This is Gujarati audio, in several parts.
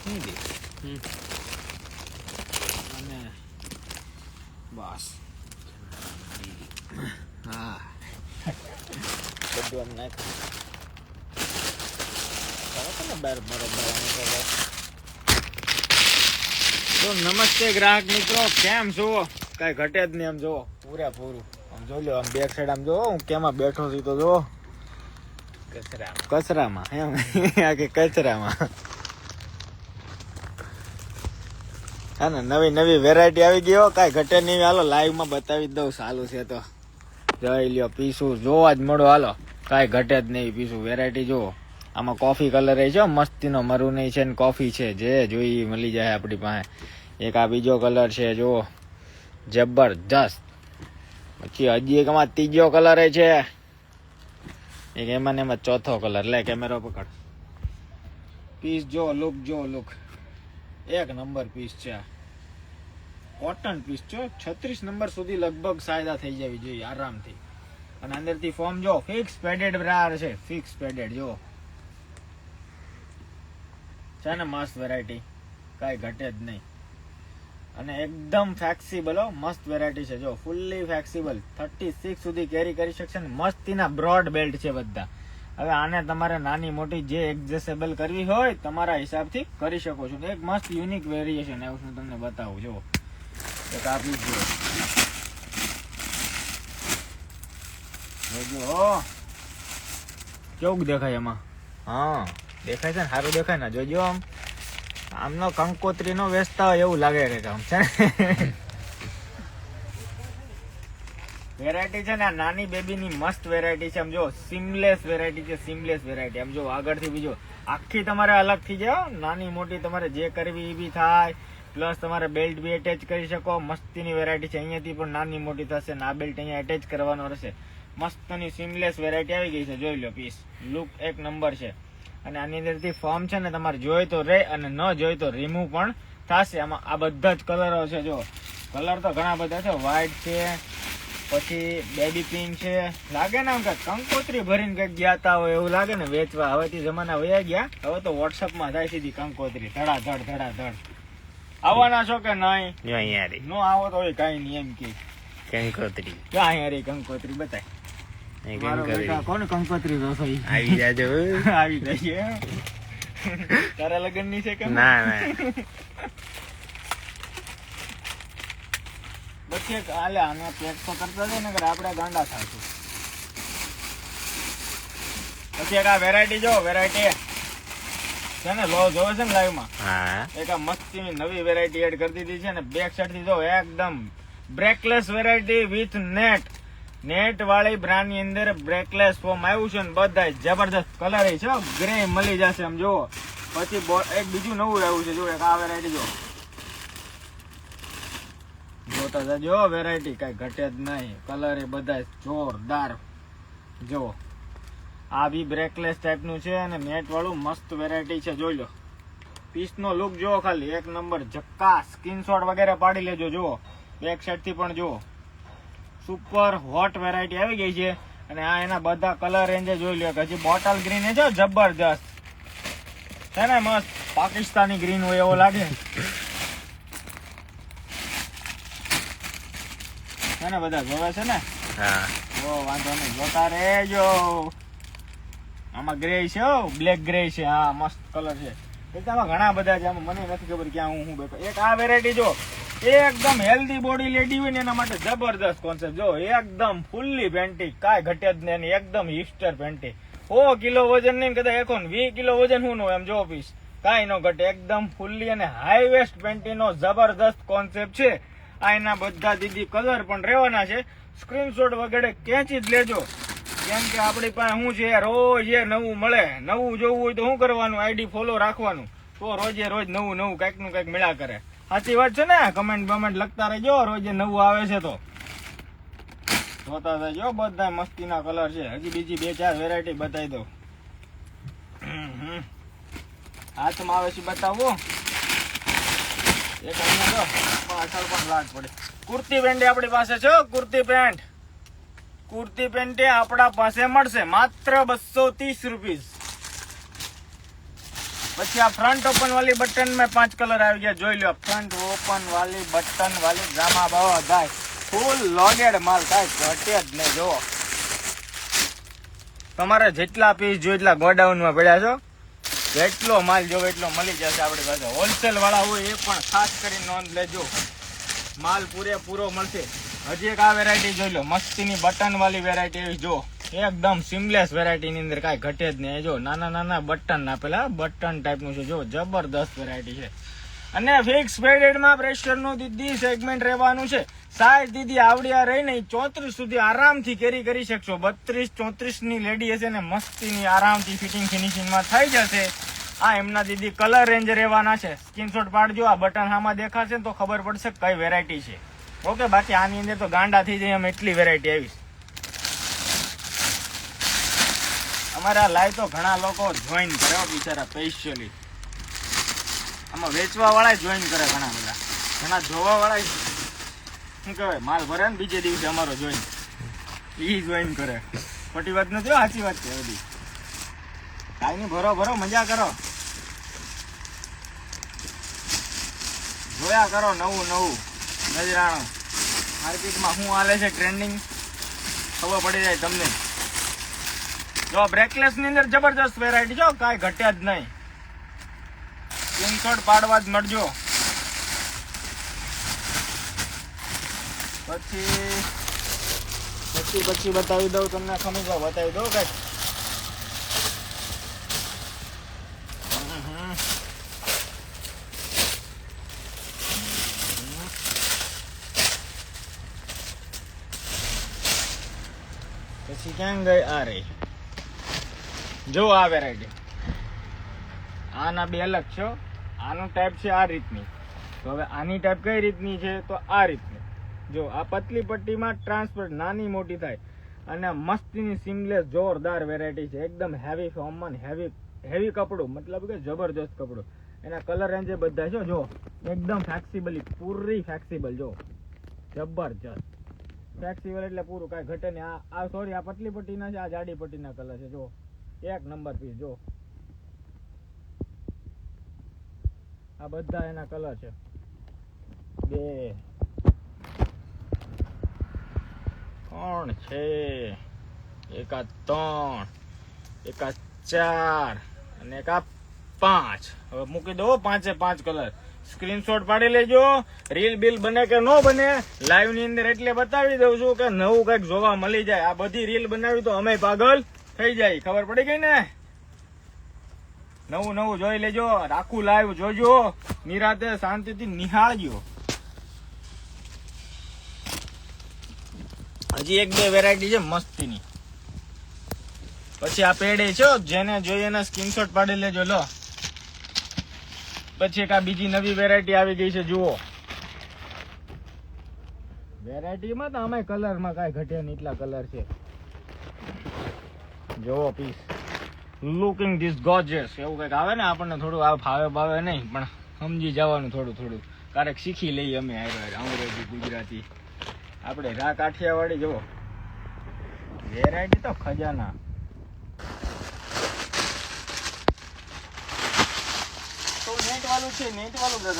અને બસ હા બધું નાખ ને બરોબર. તો નમસ્તે ગ્રાહક મિત્રો, કેમ છો? કઈ ઘટે જ નહીં. આમ જો પૂરેપૂરું આમ જોઈ લો, આમ બેક સાઈડ આમ જો હું કેમાં બેઠો છું તો જો કચરામાં એમ આ કે કચરામાં. હા ને નવી નવી વેરાયટી આવી ગયો, કઈ ઘટે નહીં. હાલો લાઈવ માં બતાવી દઉં. સારું છે તો જોઈ લ્યો. પીસું જોવા જ મળો. હાલો કઈ ઘટે જ નહીં. પીસું વેરાયટી જુઓ. આમાં કોફી કલર છે, મસ્તીનો મરૂન છે ને કોફી છે, જે જોઈ મળી જાય આપણી પાસે. એક આ બીજો કલર છે જો જબરજસ્ત. પછી હજી એક આમાં ત્રીજો કલર છે, એક એમાં ને એમાં ચોથો કલર. લે કેમેરો પકડ. પીસ જો, લુક જો, લુક એક નંબર પીસ છે. કોટન પીસ છે. 36 નંબર સુધી લગભગ સાયદા થઈ જવી જોઈએ આરામથી. અને અંદરથી ફોર્મ જો ફિક્સ પેડેડ બ્રાર છે, ફિક્સ પેડેડ જો છે ને. મસ્ત વેરાયટી, કઈ ઘટે જ નહીં. અને એકદમ ફ્લેક્સિબલ હો, મસ્ત વેરાયટી છે જો. ફૂલ્લી ફ્લેક્સિબલ, 36 સુધી કેરી કરી શકશે ને. મસ્તીના બ્રોડ બેલ્ટ છે બધા. હવે આને તમારે નાની મોટી જે એડજસ્ટેબલ કરવી હોય તમારા હિસાબથી કરી શકો છો. એક મસ્ત યુનિક વેરિએશન એવું હું તમને બતાવું જો. એક આ પીસ જો કેવું દેખાય એમાં. હા દેખાય છે ને, સારું દેખાય ને. જોજો આમ આમનો કંકોત્રી નો વેચતા હોય એવું લાગે કે આમ છે. વેરાયટી છે ને નાની બેબી ની મસ્ત વેરાયટી છે. આમ જો સીમલેસ વેરાયટી છે, સીમલેસ વેરાયટી. આમ જો આગળથી બીજો આખી તમારે અલગ થઈ જાય. નાની મોટી તમારે જે કરવી એ બી થાય. પ્લસ તમારે બેલ્ટ બી એટેચ કરી શકો. મસ્તીની વેરાયટી છે. અહીંયાથી પણ નાની મોટી થશે ને આ બેલ્ટ અહીંયા એટેચ કરવાનો રહેશે. મસ્તની સીમલેસ વેરાયટી આવી ગઈ છે. જોઈ લો પીસ, લુક એક નંબર છે. અને આની અંદરથી ફોર્મ છે ને તમારે જોઈ તો રહે અને ન જોઈ તો રિમૂવ પણ થશે. આમાં આ બધા જ કલરો છે જો. કલર તો ઘણા બધા છે. વ્હાઈટ છે, પછી બેબી પિંક છે. લાગે ને આમ કે કંકોત્રી ભરીને કઈક ગયા હોય એવું લાગે ને વેચવા. હવેથી જમાના વયા ગયા. હવે તો વોટ્સઅપમાં થાય સીધી કંકોત્રી ધડાધડ ધડાધડ. આવવાના છો કે નહીં? નો આવો તો કઈ નહીં એમ કે કંકોત્રી ક્યાં યાર કંકોત્રી બતાય. કોણ કંકોત્રી રસોઈ આવી જાજો. આવી જાય તારા લગન ની છે કે ના? પછી હાલે આને પેક તો કરતા છે ને આપડે ગાંડા થાશું. પછી એક આ વેરાયટી જો, વેરાયટી છે ને લો જોવે છે ને લાઈવ માં. એક આ મસ્તી નવી વેરાયટી એડ કરી દીધી છે ને. બેક સાઈડ થી જો એકદમ બ્રેકલેસ વેરાયટી વિથ નેટ. નેટ વાળી બ્રાન્ડ ની અંદર બ્રેકલેસ ફોર્મ આવ્યું છે ને. બધા જબરદસ્ત કલર છે, ગ્રે મળી જશે આમ જુઓ. પછી એક બીજું નવું આવ્યું છે જો, એક આ વેરાયટી જો. જોતા જજો વેરાયટી, કઈ ઘટે જ નહીં. કલર એ બધા જોરદાર જો. આ બી બ્રેકલેસ ટાઈપ નું છે અને નેટ વાળું મસ્ત વેરાયટી છે. જોઈ લો પીસ નો લુક જો ખાલી એક નંબર ઝક્કાસ. સ્ક્રીનશોટ વગેરે પાડી લેજો. જુઓ બેક સાઈડ થી પણ જુઓ. સુપર હોટ વેરાયટી આવી ગઈ છે. અને આ એના બધા કલર રેન્જ જોઈ લો. હજી બોટલ ગ્રીન છે જબરજસ્ત છે ને. મસ્ત પાકિસ્તાની ગ્રીન હોય એવો લાગે છે ને. બધા જોવે છે ને? ઓ વાંધો નહીં, જોતા રહેજો. આમાં ગ્રે છે, બ્લેક ગ્રે છે. હા મસ્ત કલર છે. આમાં ઘણા બધા છે. આમાં મને નથી ખબર ક્યાં હું બેઠો. એક આ વેરાયટી જો, એકદમ હેલ્ધી બોડી લેડી હોય ને એના માટે જબરદસ્ત કોન્સેપ્ટ જો. એકદમ ફૂલ્લી પેન્ટી, કાંઈ ઘટે જ નહીં. એકદમ હિસ્ટર પેન્ટી. 100 કિલો વજન નહીં, કદાચ 20 કિલો વજન શું નો એમ જો પીસ કાંઈ નો ઘટે. એકદમ ફૂલ્લી અને હાઈ વેસ્ટ પેન્ટી નો જબરદસ્ત કોન્સેપ્ટ છે. આ એના બધા દીદી કલર પણ રહેવાના છે. સ્ક્રીનશોટ વગેરે ખેંચી જ લેજો. કેમ કે આપણી પાસે શું છે રોજ એ નવું મળે. નવું જોવું હોય તો શું કરવાનું? આઈડી ફોલો રાખવાનું. તો રોજે રોજ નવું નવું કઈક નું કઈક મળ્યા કરે. સાચી વાત છે ને? કમેન્ટ બમેન્ટ લખતા રહેજો રોજે નવું આવે છે તો. જોતા રહેજો. બધા મસ્તીના કલર છે. હજી બીજી 2-4 વેરાયટી બતાવી દઉં. હાથમાં આવે છે બતાવો. એક અહીંયા જો પાછળ પણ લાગ પડે. કુર્તી પેન્ટ આપણી પાસે છે. કુર્તી પેન્ટ, કુર્તી પેન્ટ આપણા પાસે મળશે માત્ર 230 રૂપિયા. પછી આ ફ્રન્ટ ઓપન વાળી બટન में 5 કલર આવી ગયા, જોઈ લો. ફ્રન્ટ ઓપન વાળી બટન વાળી જામા બાવા થાય, ફૂલ લોડેડ માલ થાય, ઘટે જ નહીં. જો તમારે જેટલા પીસ જો એટલા ગોડાઉન માં પડ્યા છો, જેટલો માલ જોવે એટલો મળી જશે આપણી પાસે. હોલસેલ વાળા હોય એ પણ ખાસ કરી નોંધ લેજો, માલ પૂરેપૂરો મળશે. હજી એક આ વેરાયટી જોઈ લો, મસ્તીની બટન વાળી વેરાયટી એવી જો, એકદમ સિમલેસ વેરાયટી ની અંદર કાંઈ ઘટે જ નહીં. જો નાના નાના બટન આપેલા, બટન ટાઈપનું છે, જો જબરદસ્ત વેરાયટી છે. અને ફિક્સ પેડેડમાં પ્રેશરનું દીદી સેગમેન્ટ રહેવાનું છે. સાઈઝ દીદી આવડિયા રહીને 34 સુધી આરામથી કેરી કરી શકશો. 32-34 ની લેડી હશે ને મસ્તીની આરામથી ફિટિંગ ફિનિશિંગમાં થઈ જશે. આ એમના દીદી કલર રેન્જ રહેવાના છે. સ્ક્રીનશોટ પાડજો, આ બટન આમાં દેખાશે તો ખબર પડશે કઈ વેરાયટી છે. ઓકે, બાકી આની અંદર તો ગાંડા થઈ જાય એમ એટલી વેરાયટી આવી. અમારા લાઈવ તો ઘણા લોકો જોઈન કરે બિચારા સ્પેશિયલી. આમાં વેચવા વાળા જોઈન કરે, ઘણા બધા, ઘણા જોવા વાળા શું કહેવાય માલ ભરે ને બીજે દિવસે અમારો જોઈન જોઈન કરે. ખોટી વાત નથી, સાચી વાત છે બધી. કાંઈ નહીં, ભરો મજા કરો, જોયા કરો નવું નજરાણું. માર્કેટમાં શું હાલે છે ટ્રેન્ડિંગ ખબર પડી જાય તમને. જો બ્રેકલેસ ની અંદર જબરદસ્ત વેરાયટી, જો કાંઈ ઘટે જ નહીં. સ્ક્રીનશોટ પાડવા જ મળજો. પછી બતાવી દઉં તમને, ખમીજા બતાવી દઉં કઈક. પછી ક્યાં ગઈ આ રહી, જો આ વેરાયટી. આના બે અલગ છે. આનું ટાઈપ છે આ રીતની, તો હવે આની ટાઈપ કઈ રીતની છે તો આ રીતની. જો આ પતલી પટ્ટીમાં ટ્રાન્સપરન્ટ નાની મોટી થાય અને મસ્તીની સિમલેસ જોરદાર વેરાયટી છે. એકદમ હેવી ફોર્મમાં હેવી કપડું, મતલબ કે જબરદસ્ત કપડું. એના કલર રેન્જ બધા છે, જો એકદમ ફ્લેક્સિબલ, પૂરી ફ્લેક્સિબલ, જો જબરજસ્ત ફ્લેક્સિબલ એટલે પૂરું કાંઈ ઘટે નહીં. આ સોરી, આ પતલી પટ્ટીના છે, આ જાડી પટ્ટીના કલર છે. જો એક નંબર પીસ, જો આ બધા એના કલર છે. 2 3 છે, એક આ 3, એક આ 4 અને એક આ 5. હવે મૂકી દો 5 કલર. સ્ક્રીનશોટ પાડી લેજો. રીલ બિલ બને કે ન બને લાઈવ ની અંદર એટલે બતાવી દઉં છું કે નવું કઈક જોવા મળી જાય. આ બધી રીલ બનાવી તો અમે પાગલ થઈ જાય, ખબર પડી ગઈ ને. નવું જોઈ લેજો, રાખું લાઈવ જોજો, નિરાતે શાંતિથી નિહાળજો. હજી 1-2 વેરાયટી છે મસ્તીની. પછી આ પેડે છે, જેને જોઈએ એના સ્ક્રીનશોટ પાડી લેજો. લો પછી એક આ બીજી નવી વેરાયટી આવી ગઈ છે, જુઓ. વેરાયટીમાં તો અમે કલરમાં કાંઈ ઘટે નહીં, એટલા કલર છે. જોવો પીસ, લુકિંગ ધીસ ગોર્જિયસ એવું કંઈક આવે ને. આપણને થોડું આ ભાવે નહીં, પણ સમજી જવાનું થોડું. ક્યારેક શીખી લઈએ અમે અંગ્રેજી ગુજરાતી. આપણે રા કાઠિયાવાડી જુઓ વેરાયટી તો ખજાના. તો નેટ વાળું છે, નેટ વાળું છે.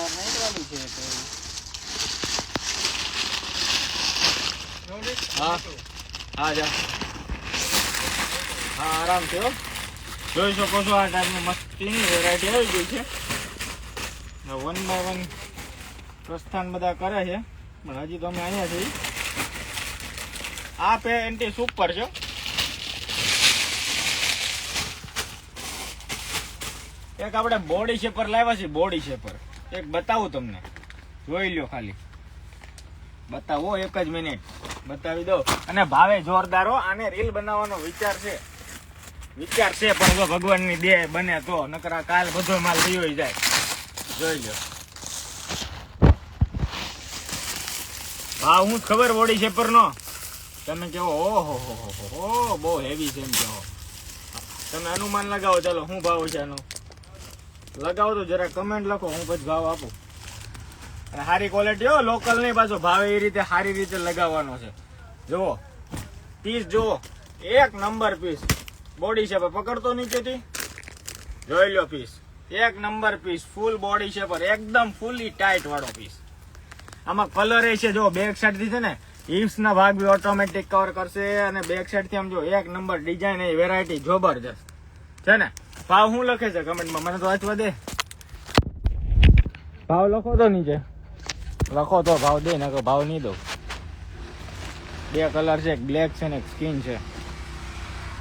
હા જા, હા આરામ છે. જોઈ શકો છો આ ટાઈપની મસ્તીની વેરાયટી આવી ગઈ છે. 1 by 1 પ્રસ્થાન બધા કરે છે, પણ હજી તો અમે અહીંયા છીએ. આ પેન્ટી સુપર છે. એક આપણે બોડી શેપર લાવ્યા છે, બોડી શેપર એક બતાવું તમને, જોઈ લ્યો ખાલી. બતાવો, 1 જ મિનિટ બતાવી દો. અને ભાવે જોરદાર હો. આને રીલ બનાવવાનો વિચાર છે, પણ જો ભગવાનની દે બને તો, નકરા કાલ બધો માલ થયો જાય. જોઈ લ્યો ભાવ હું ખબર બોડી શેપર નો. તમે કેવો ઓહો બહુ હેવી છે એમ કહો. તમે અનુમાન લગાવો, ચાલો શું ભાવ છે એનો લગાવો તો જરા કમેન્ટ લખો, હું પછી ભાવ આપું. અને સારી ક્વોલિટી હો, લોકલ નહીં પાછો. ભાવે એ રીતે સારી રીતે લગાવવાનો છે. જુઓ પીસ, જુઓ 1 નંબર પીસ. બોડી શેપર પકડતો નીચેથી, જોઈ લો પીસ એક number piece, full body shaper, એકદમ ફૂલી ટાઈટ વાળો પીસ. આમાં કલર એ છે જો બેક સાઈડ થી છે ને હિપ્સ ના ભાગ બી ઓટોમેટિક કવર કરશે અને બેક સાઈડ થી આમ જો એક નંબર ડિઝાઇન એ વેરાયટી જબરજસ્ત છે ને. ભાવ શું લખે છે કમેન્ટમાં મને તો વાંચવા દે. ભાવ લખો તો નીચે, લખો તો ભાવ દે, નકર ભાવ નહીં દઉં. બે કલર છે, એક બ્લેક છે ને એક સ્કિન છે.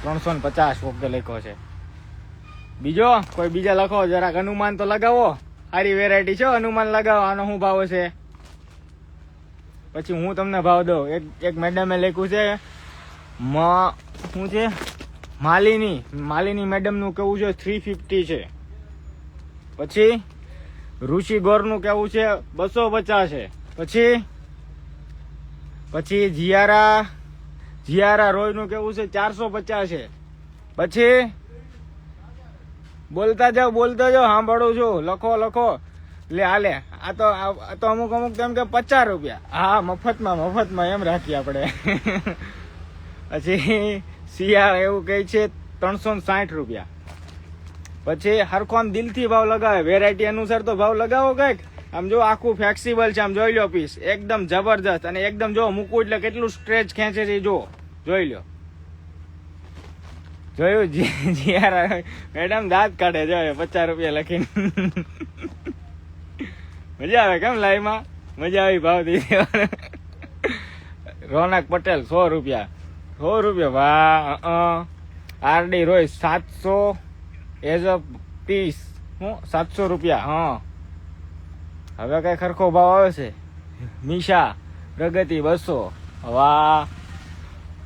350 ફક્ત લખ્યો છે. બીજો કોઈ બીજા લખો, જરાક અનુમાન તો લગાવો. સારી વેરાયટી છે, અનુમાન લગાવો આનો શું ભાવ છે પછી હું તમને ભાવ દઉં. એક મેડમે લખ્યું છે શું છે માલિની મેડમ નું કેવું છે 350 છે. પછી ઋષિ ગોર નું કેવું છે 250 છે. પછી જીયારા રોય નું કેવું છે 450 છે. પછી બોલતા જાઓ સાંભળું છું, લખો લે હાલે. આ તો અમુક તેમ કે 50 રૂપિયા. હા મફતમાં એમ રાખીએ આપણે. પછી સિયા એવું કહે છે 360 રૂપિયા. પછી હરખો આમ દિલથી ભાવ લગાવે, વેરાયટી અનુસાર તો ભાવ લગાવો કઈક. આમ જો આખું ફ્લેક્સિબલ છે, આમ જોઈ લો પીસ એકદમ જબરજસ્ત. અને એકદમ જો મૂકવું એટલે કેટલું સ્ટ્રેચ ખેંચે છે જોઈ લો. જોયું જીયારા મેડમ દાંત કાઢે જો 50 રૂપિયા લખીને. મજા આવે કેમ લાઈવમાં? મજા આવી ભાવ દીધી. રોનક પટેલ 100 રૂપિયા. વાહ. RD Roy 700 as a piece. 700 રૂપિયા. હા હવે કઈ ખરખો ભાવ આવે છે. મીશા પ્રગતિ 200. વાહ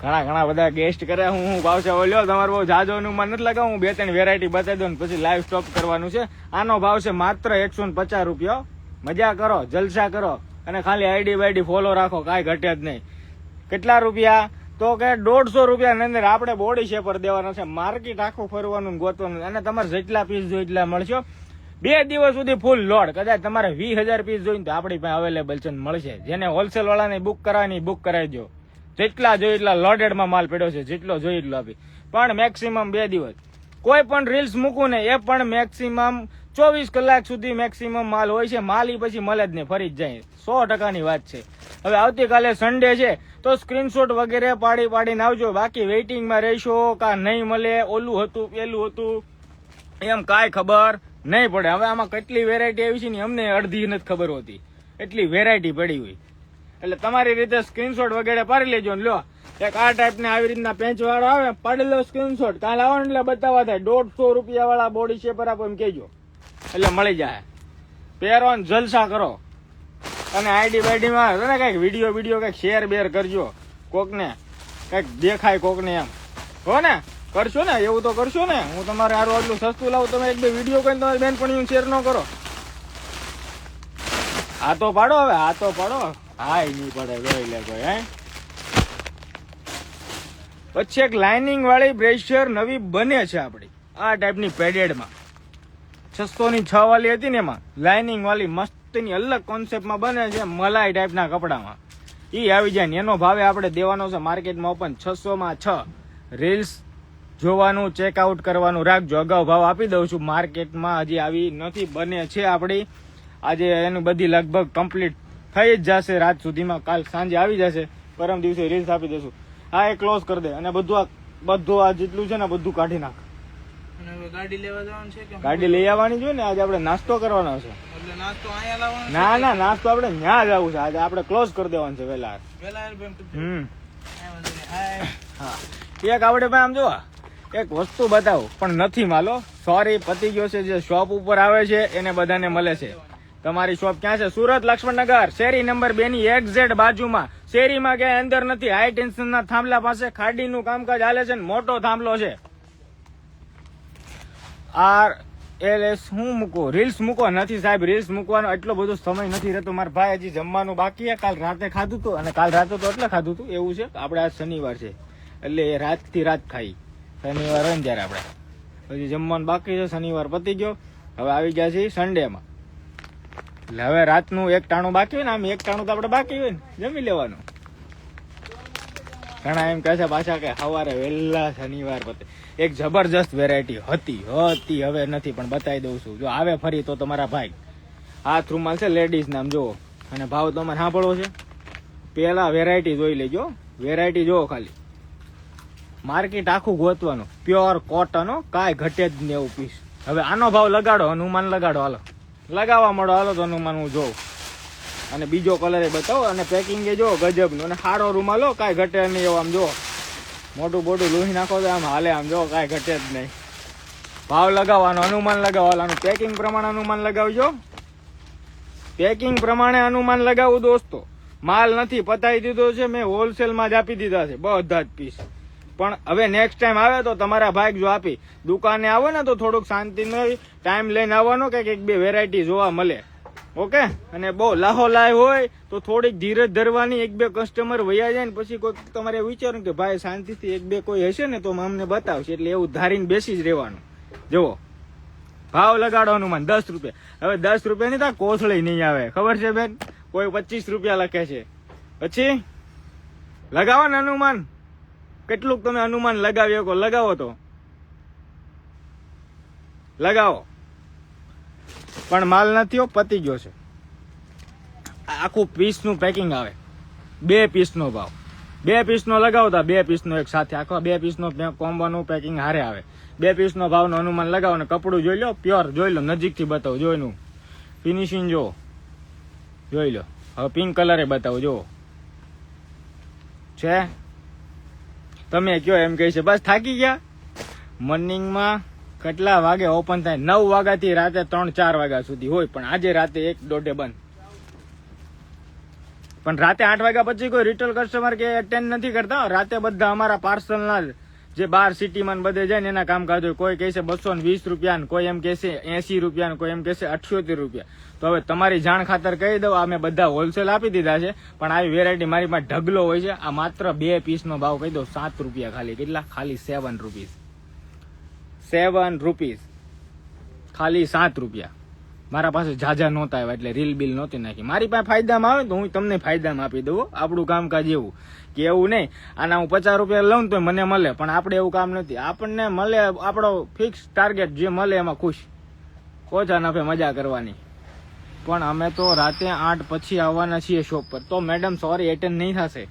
ઘણા બધા ગેસ્ટ કરે. હું ભાવ છે લ્યો, તમારે બહુ જાજો અનુમાન નથી લગાવું. હું 2-3 વેરાયટી બતાવી દઉં પછી લાઈવ સ્ટોપ કરવાનું છે. આનો ભાવ છે માત્ર 150 રૂપિયા. મજા કરો, જલસા કરો અને ખાલી આઈડી ફોલો રાખો, કાંઈ ઘટે જ નહીં. કેટલા રૂપિયા? તો કે 150 રૂપિયા અંદર આપણે બોડી શેપર દેવાનો છે. માર્કેટ આખું ફરવાનું ગોતવાનું અને તમારે જેટલા પીસ જોઈએ એટલા મળશે. 2 દિવસ સુધી ફૂલ લોડ. કદાચ તમારે 20,000 પીસ જોઈએ તો આપણી પાસે અવેલેબલ છે, મળશે. જેને હોલસેલ વાળાને બુક કરાવવાની બુક કરાવજો. જેટલા જોઈએ એટલા લોડેડમાં માલ પડ્યો છે, જેટલો જોઈએ એટલો આપી. પણ મેક્સિમમ 2 દિવસ. કોઈ પણ રીલ્સ મૂકું ને એ પણ મેક્સિમમ 24 કલાક સુધી મેક્સિમમ માલ હોય છે. માલ પછી મળે જ નહીં, ફરી જ જાય. 100%ની વાત છે. હવે આવતીકાલે સન્ડે છે તો સ્ક્રીનશોટ વગેરે પાડીને આવજો. બાકી વેઇટિંગમાં રહેશો કા નહીં મળે, ઓલું હતું પેલું હતું એમ કાંઈ ખબર નહીં પડે. હવે આમાં કેટલી વેરાયટી આવી છે ને અમને અડધી નથી ખબર હોતી, એટલી વેરાયટી પડી હોય. એટલે તમારી રીતે સ્ક્રીનશોટ વગેરે પાડી લેજો ને લો. એક આ ટાઈપને આવી રીતના પેચ વાળો આવે, પાડી લો સ્ક્રીનશોટ. કાલે આવો ને એટલે બતાવવા થાય. 150 રૂપિયા વાળા બોડી શેપર આપો એમ કહેજો એટલે મળી જાય. પહેરો ને જલસા કરો. અને આઈડીમાં કઈક વિડીયો કઈક શેર બેર કરજો. કોકને કઈક દેખાય કોકને એમ હો ને, કરશો ને એવું તો કરશો ને. હું તમારે સારું આટલું સસ્તું લાવું, તમે 1-2 વિડીયો કરીને તમારી બેનપણીઓ શેર ન કરો. આ તો પાડો હવે, આ તો પાડો. હાય નહીં પડે જોઈ લે કોઈ. હે પછી એક લાઇનિંગ વાળી બ્રેશર નવી બને છે આપડી આ ટાઈપની પેડેડમાં. 600 ની 6 વાળી હતી ને એમાં લાઇનિંગ વાળી મસ્તની અલગ કોન્સેપ્ટમાં બને છે. મલાઈ ટાઈપના કપડામાં ઈ આવી જાય ને એનો ભાવે આપણે દેવાનો છે માર્કેટમાં ઓપન 600માં 6. રીલ્સ જોવાનું, ચેકઆઉટ કરવાનું રાખજો. અગાઉ ભાવ આપી દઉં છું. માર્કેટમાં હજી આવી નથી, બને છે આપણી. આજે એનું બધી લગભગ કમ્પ્લીટ થઈ જ જશે રાત સુધીમાં. કાલ સાંજે આવી જશે, પરમ દિવસે રીલ્સ આપી દઈશું. હા એ ક્લોઝ કરી દે અને બધું આ જેટલું છે ને બધું કાઢી નાખ. ગાડી લેવા જવાનું છે કે ગાડી લઈ આવવાની જોઈએ ને. આજે આપણે નાસ્તો કરવાનો છે. એટલે નાસ્તો અહીંયા લાવવાનો? ના નાસ્તો આપણે ત્યાં જ આવું છે. આજે આપણે ક્લોઝ કરી દેવાનું છે વહેલા. હા એક આપણે ભાઈ આમ જો એક વસ્તુ બતાવું પણ નથી માલો. સોરી પતી ગયો છે. જે શોપ ઉપર આવે છે એને બધાને મળે છે. તમારી શોપ ક્યાં છે? સુરત લક્ષ્મણનગર શેરી નંબર 2 ની એક્ઝેક્ટ બાજુમાં. શેરીમાં ક્યાંય અંદર નથી. હાઈ ટેન્શન ના થાંભલા પાસે ખાડીનું કામકાજ હાલે છે ને મોટો થાંભલો છે. RLS હું મૂકો રીલ્સ મૂકો નથી સાહેબ. રીલ્સ મૂકવાનો એટલો બધો સમય નથી રહેતો મારા ભાઈ. હજી જમવાનું બાકી છે. કાલ રાતે ખાધું હતું અને કાલ રાતે તો એટલે ખાધું હતું એવું છે. આપણે આજ શનિવાર છે એટલે રાતથી રાત ખાઈ. શનિવાર હોય ને ત્યારે આપણે હજી જમવાનું બાકી છે. શનિવાર પતી ગયો. હવે આવી ગયા છે સન્ડેમાં. એટલે હવે રાતનું 1 ટાણું બાકી હોય ને. આમ 1 ટાણું તો આપણે બાકી હોય ને જમી લેવાનું. ઘણા એમ કહે છે પાછા કે સવારે વહેલા શનિવાર પતે. એક જબરજસ્ત વેરાયટી હતી હવે નથી, પણ બતાવી દઉં છું. જો આવે ફરી તો તમારા ભાઈ હાથ રૂમાલ છે લેડીઝ નામ જુઓ, અને ભાવ તમારે સાંભળવો છે. પેલા વેરાયટી જોઈ લેજો, વેરાયટી જોવો ખાલી. માર્કેટ આખું ગોતવાનું, પ્યોર કોટન, કાંઈ ઘટે જ નહીં એવું પીસ. હવે આનો ભાવ લગાડો, અનુમાન લગાડો, હાલો લગાવવા મળો, હાલો તો અનુમાન હું જોઉં. અને બીજો કલર એ બતાવો, અને પેકિંગ એ જો ગજબનું, અને સારો રૂમાલ હો, કાંઈ ઘટે નહીં એવું. આમ જો મોટું બોટું લોહી નાખો તો આમ હાલે, આમ જો કાંઈ ઘટે જ નહીં. ભાવ લગાવવાનો, અનુમાન લગાવવાનું, પેકિંગ પ્રમાણે અનુમાન લગાવજો. પેકિંગ પ્રમાણે અનુમાન લગાવું દોસ્તો. માલ નથી પતાવી દીધો છે મેં, હોલસેલમાં જ આપી દીધા છે બધા જ પીસ. પણ હવે નેક્સ્ટ ટાઈમ આવે તો તમારા ભાઈ જો આપી દુકાને આવો ને તો થોડુંક શાંતિનો ટાઈમ લઈને આવવાનો, કે એક બે વેરાયટી જોવા મળે. ઓકે, અને બહુ લાહો લાય હોય તો થોડીક ધીરજ ધરવાની. એક બે કસ્ટમર વયા જાય ને પછી કોઈ તમારે વિચારું કે ભાઈ શાંતિથી એક બે કોઈ હશે ને તો અમને બતાવશે, એટલે એવું ધારીને બેસી જ રહેવાનું. જુઓ ભાવ લગાડો અનુમાન 10 રૂપિયા. હવે 10 રૂપિયા ની તો કોથળી નહીં આવે, ખબર છે બેન? કોઈ 25 રૂપિયા લખે છે. પછી લગાવો ને અનુમાન, કેટલુંક તમે અનુમાન લગાવી શકો, લગાવો તો લગાવો. પણ માલ નથી, પતી ગયો છે. આખું પીસનું પેકિંગ આવે, 2 પીસનો ભાવ. 2 પીસનો લગાવતા 2 પીસનો એક સાથે, આખા 2 પીસનો કોમ્બોનું પેકિંગ હારે આવે. 2 પીસનો ભાવનો અનુમાન લગાવો ને કપડું જોઈ લો, પ્યોર જોઈ લો, નજીકથી બતાવો, જોઈનું ફિનિશિંગ જો જોઈ લો. હવે પિંક કલરે બતાવો, જો છે. તમે કયો એમ કહે છે બસ થાકી ગયા. મોર્નિંગમાં કેટલા વાગે ઓપન થાય? 9 વાગ્યાથી રાતે 3-4 વાગ્યા સુધી હોય, પણ આજે રાતે 1-1:30 બંધ. પણ રાતે 8 વાગ્યા પછી કોઈ રિટેલ કસ્ટમર કે એટેન્ડ નથી કરતા. રાતે બધા અમારા પાર્સલના જે બહાર સિટીમાં બધે જાય ને એના કામકાજ હોય. કોઈ કહે છે 220 રૂપિયા, કોઈ એમ કહેશે 80 રૂપિયા, કોઈ એમ કહેશે 78 રૂપિયા. તો હવે તમારી જાણ ખાતર કહી દઉં, આ મેં બધા હોલસેલ આપી દીધા છે, પણ આવી વેરાયટી મારી પાસે ઢગલો હોય છે. આ માત્ર 2 પીસનો ભાવ કહી દો 7 રૂપિયા ખાલી. કેટલા? ખાલી 7 રૂપીસ. 7 રૂપીસ ખાલી 7 રૂપિયા. મારા પાસે જાજા નહોતા આવ્યા એટલે રીલ બિલ નહોતી નાખી. મારી પાસે ફાયદામાં આવે તો હું તમને ફાયદામાં આપી દઉં. આપણું કામકાજ એવું કે એવું નહીં આના હું 50 રૂપિયા લઉં તો મને મળે, પણ આપણે એવું કામ નથી. આપણને મળે આપણો ફિક્સ ટાર્ગેટ, જે મળે એમાં ખુશ, ઓછા નફે મજા કરવાની. પણ અમે તો રાતે 8 પછી આવવાના છીએ શોપ પર. તો મેડમ સોરી એટેન્ડ નહીં થશે,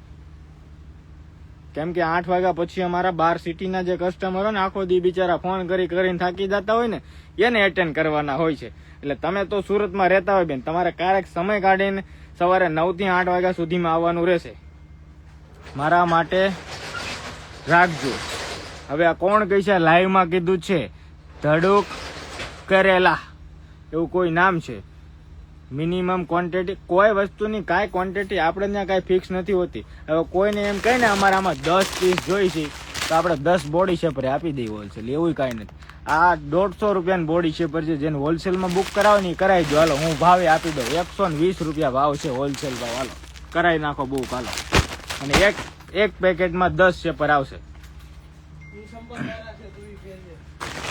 કેમ કે 8 વાગ્યા પછી અમારા બહાર સિટીના જે કસ્ટમરો ને આખો દી બિચારા ફોન કરીને થાકી જતા હોય ને, એને એટેન્ડ કરવાના હોય છે. એટલે તમે તો સુરતમાં રહેતા હોય બેન, તમારે ક્યારેક સમય કાઢીને સવારે 9 થી 8 વાગ્યા સુધીમાં આવવાનું રહેશે. મારા માટે રાખજો. હવે આ કોણ કહે છે? લાઈવમાં કીધું છે ધડુક કરેલા, એવું કોઈ નામ છે. મિનિમમ ક્વોન્ટિટી, કોઈ વસ્તુની કાંઈ ક્વોન્ટિટી આપણે ત્યાં કાંઈ ફિક્સ નથી હોતી. હવે કોઈને એમ કહે ને અમારામાં 10 પીસ જોઈ છે તો આપણે 10 બોડી શેપરે આપી દઈએ હોલસેલ, એવું કાંઈ નથી. આ 150 રૂપિયાની બોડી શેપર છે, જેને હોલસેલમાં બુક કરાવો ને કરાવી દો. હાલો હું ભાવે આપી દઉં, 120 રૂપિયા ભાવ છે હોલસેલ ભાવ. હાલો કરાવી નાખો બુક, હાલો. અને એક પેકેટમાં 10 શેપર આવશે.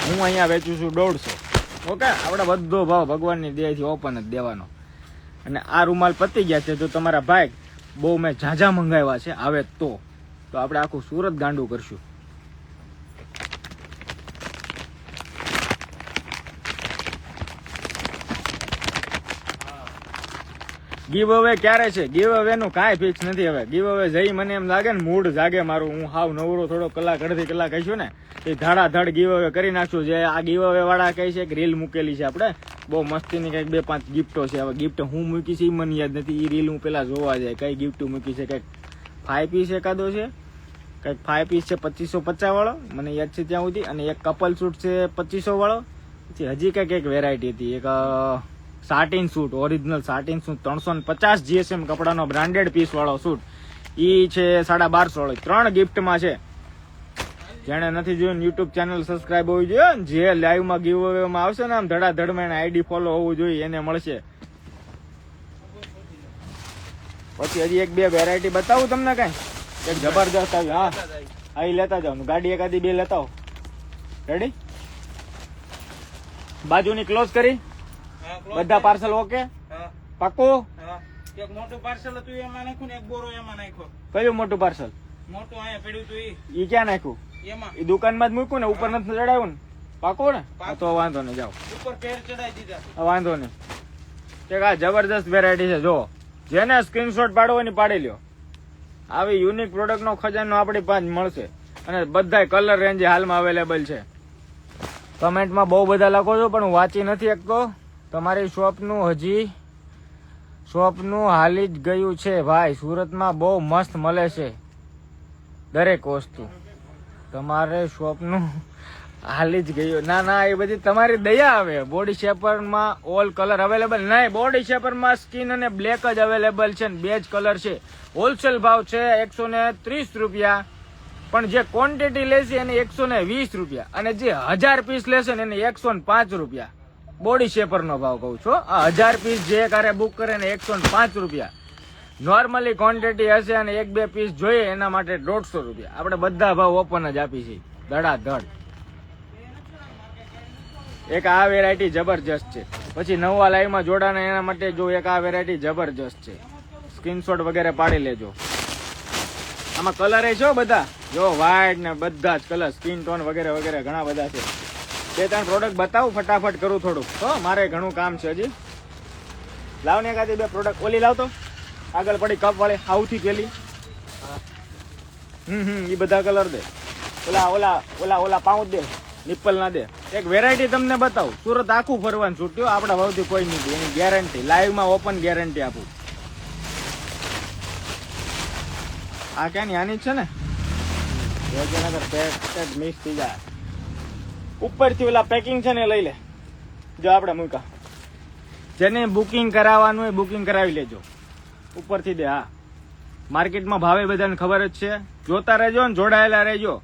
હું અહીંયા વેચું છું 150. ઓકે, આપણે બધો ભાવ ભગવાનની દયાથી ઓપન જ દેવાનો. અને આ રૂમાલ પતી ગયા છે. જો તમારા ભાઈ બહુ મેં ઝાઝા મંગાવ્યા છે આવે તો આપણે આખું સુરત ગાંડું કરશું. ગીવ અવે ક્યારે છે? ગીવ અવે નું કાંઈ ફિક્સ નથી. હવે ગીવ અવે જઈ મને એમ લાગે ને મૂડ જાગે મારું, હું હાવ નવરો થોડો કલાક અડધી કલાક કહીશું ને એ ધડાધડ ગીવ અવે કરી નાખશું. જે આ ગીવ અવે વાળા કહે છે કે રીલ મૂકેલી છે આપણે બહુ મસ્તીની, કંઈક 2-5 ગિફ્ટો છે. હવે ગિફ્ટ હું મૂકી છે એ મને યાદ નથી, એ રીલ હું પેલા જોવા જાય કઈ ગિફ્ટ મૂકી છે. કંઈક 5 પીસ એકાદો છે, કંઈક 5 પીસ છે 2550 વાળો મને યાદ છે ત્યાં સુધી, અને એક કપલ સૂટ છે 2500 વાળો. પછી હજી કંઈક વેરાયટી હતી, એક satin suit, original satin suit 350 GSM કપડાનો બ્રાન્ડેડ પીસ વાળો સૂટ, ઈ છે 1250 વાળો. 3 ગિફ્ટમાં છે. જેણે નથી જોયું યુટ્યુબ ચેનલ સબસ્ક્રાઇબ હોવી જોઈએ. જે લાઈવમાં ગીવ અવેમાં આવશે ને આમ ધડાધડમાં આઈડી ફોલો હોવું જોઈએ, એને મળશે. પછી હજી 1-2 વેરાયટી બતાવું તમને કઈ એક જબરદસ્ત આવી. હા અહીં લેતા જાવ, ગાડી એકાદી 2 લેતા આવો. રેડી? બાજુની ક્લોઝ કરી બધા પાર્સલ ઓકે? પાક્કું? એક મોટું પાર્સલ હતું એમાં નાખ્યું ને એક બોરો એમાં નાખ્યો. કયું મોટું પાર્સલ? મોટું અહીંયા પડ્યું હતું ઈ ક્યાં નાખ્યું? એમાં ઈ દુકાનમાં જ મૂક્યું ને, ઉપર નથી ચડાવ્યું ને? પાકો ને? હા, તો વાંધો નહીં, જાઓ. ઉપર પેર ચડાવી દીધા. હા, વાંધો નહીં. કે આ જબરદસ્ત વેરાયટી છે. જો જેને સ્ક્રીનશોટ પાડવો હોય ને પાડી લ્યો. આવી યુનિક પ્રોડક્ટ નો ખજાનો આપણી પાસે મળશે અને બધાય કલર રેન્જ હાલમાં અવેલેબલ છે. કમેન્ટમાં બહુ બધા લખો છો પણ હું વાંચી નથી શકતો. તમારી શોપનું હાલી જ ગયું છે ભાઈ. સુરતમાં બહુ મસ્ત મળે છે દરેક વસ્તુ. તમારે શોપનું હાલી જ ગયું. ના ના, એ બધી તમારી દયા આવે. બોડી શેપરમાં ઓલ કલર અવેલેબલ નહીં. બોડી શેપરમાં સ્કિન અને બ્લેક જ અવેલેબલ છે ને 2 જ કલર છે. હોલસેલ ભાવ છે 130 રૂપિયા, પણ જે ક્વોન્ટિટી લેશે એને 120 રૂપિયા અને જે 1000 પીસ લેશે ને એને 105 રૂપિયા. બોડી શેપરનો ભાવ કહું છું. આ 1000 પીસ જે કારે બુક કરે ને 105 રૂપિયા. નોર્મલી ક્વોન્ટિટી હશે અને 1-2 પીસ જોઈએ એના માટે 150 રૂપિયા. આપણે બધા ભાવ ઓપન જ આપી છીએ, ધડાધડ. એક આ વેરાયટી જબરજસ્ત છે. પછી નવા લાઈવમાં જોડાના એના માટે જો એક આ વેરાયટી જબરજસ્ત છે. સ્ક્રીનશોટ વગેરે પાડી લેજો. આમાં કલર છે બધા, જો વ્હાઈટ ને બધા જ કલર, સ્કિન ટોન વગેરે વગેરે ઘણા બધા છે. 2-3 પ્રોડક્ટ બતાવું, ફટાફટ કરું થોડુંક, તો મારે ઘણું કામ છે હજી. લાવ ને એકાદી 2 પ્રોડક્ટ. ઓલી લાવ તો આગળ પડી કપ વાળી, સૌથી પેલી. એ બધા કલર દે. ઓલા પાઉચ દે, નિપ્પલ ના દે. એક વેરાયટી તમને બતાવું. સુરત આખું ફરવાનું છૂટ્યું, આપણા ભાવથી કોઈ નહીં. એની ગેરંટી લાઈવમાં ઓપન ગેરંટી આપું. આ ક્યાંની આની જ છે ને? મિક્સ થઈ જાય. ઉપરથી ઓલા પેકિંગ છે ને લઈ લે. જો આપણે મૂકા. જેને બુકિંગ કરાવવાનું હોય બુકિંગ કરાવી લેજો. ઉપરથી દે. હા, માર્કેટમાં ભાવે બધાને ખબર જ છે. જોતા રહેજો ને જોડાયેલા રહેજો.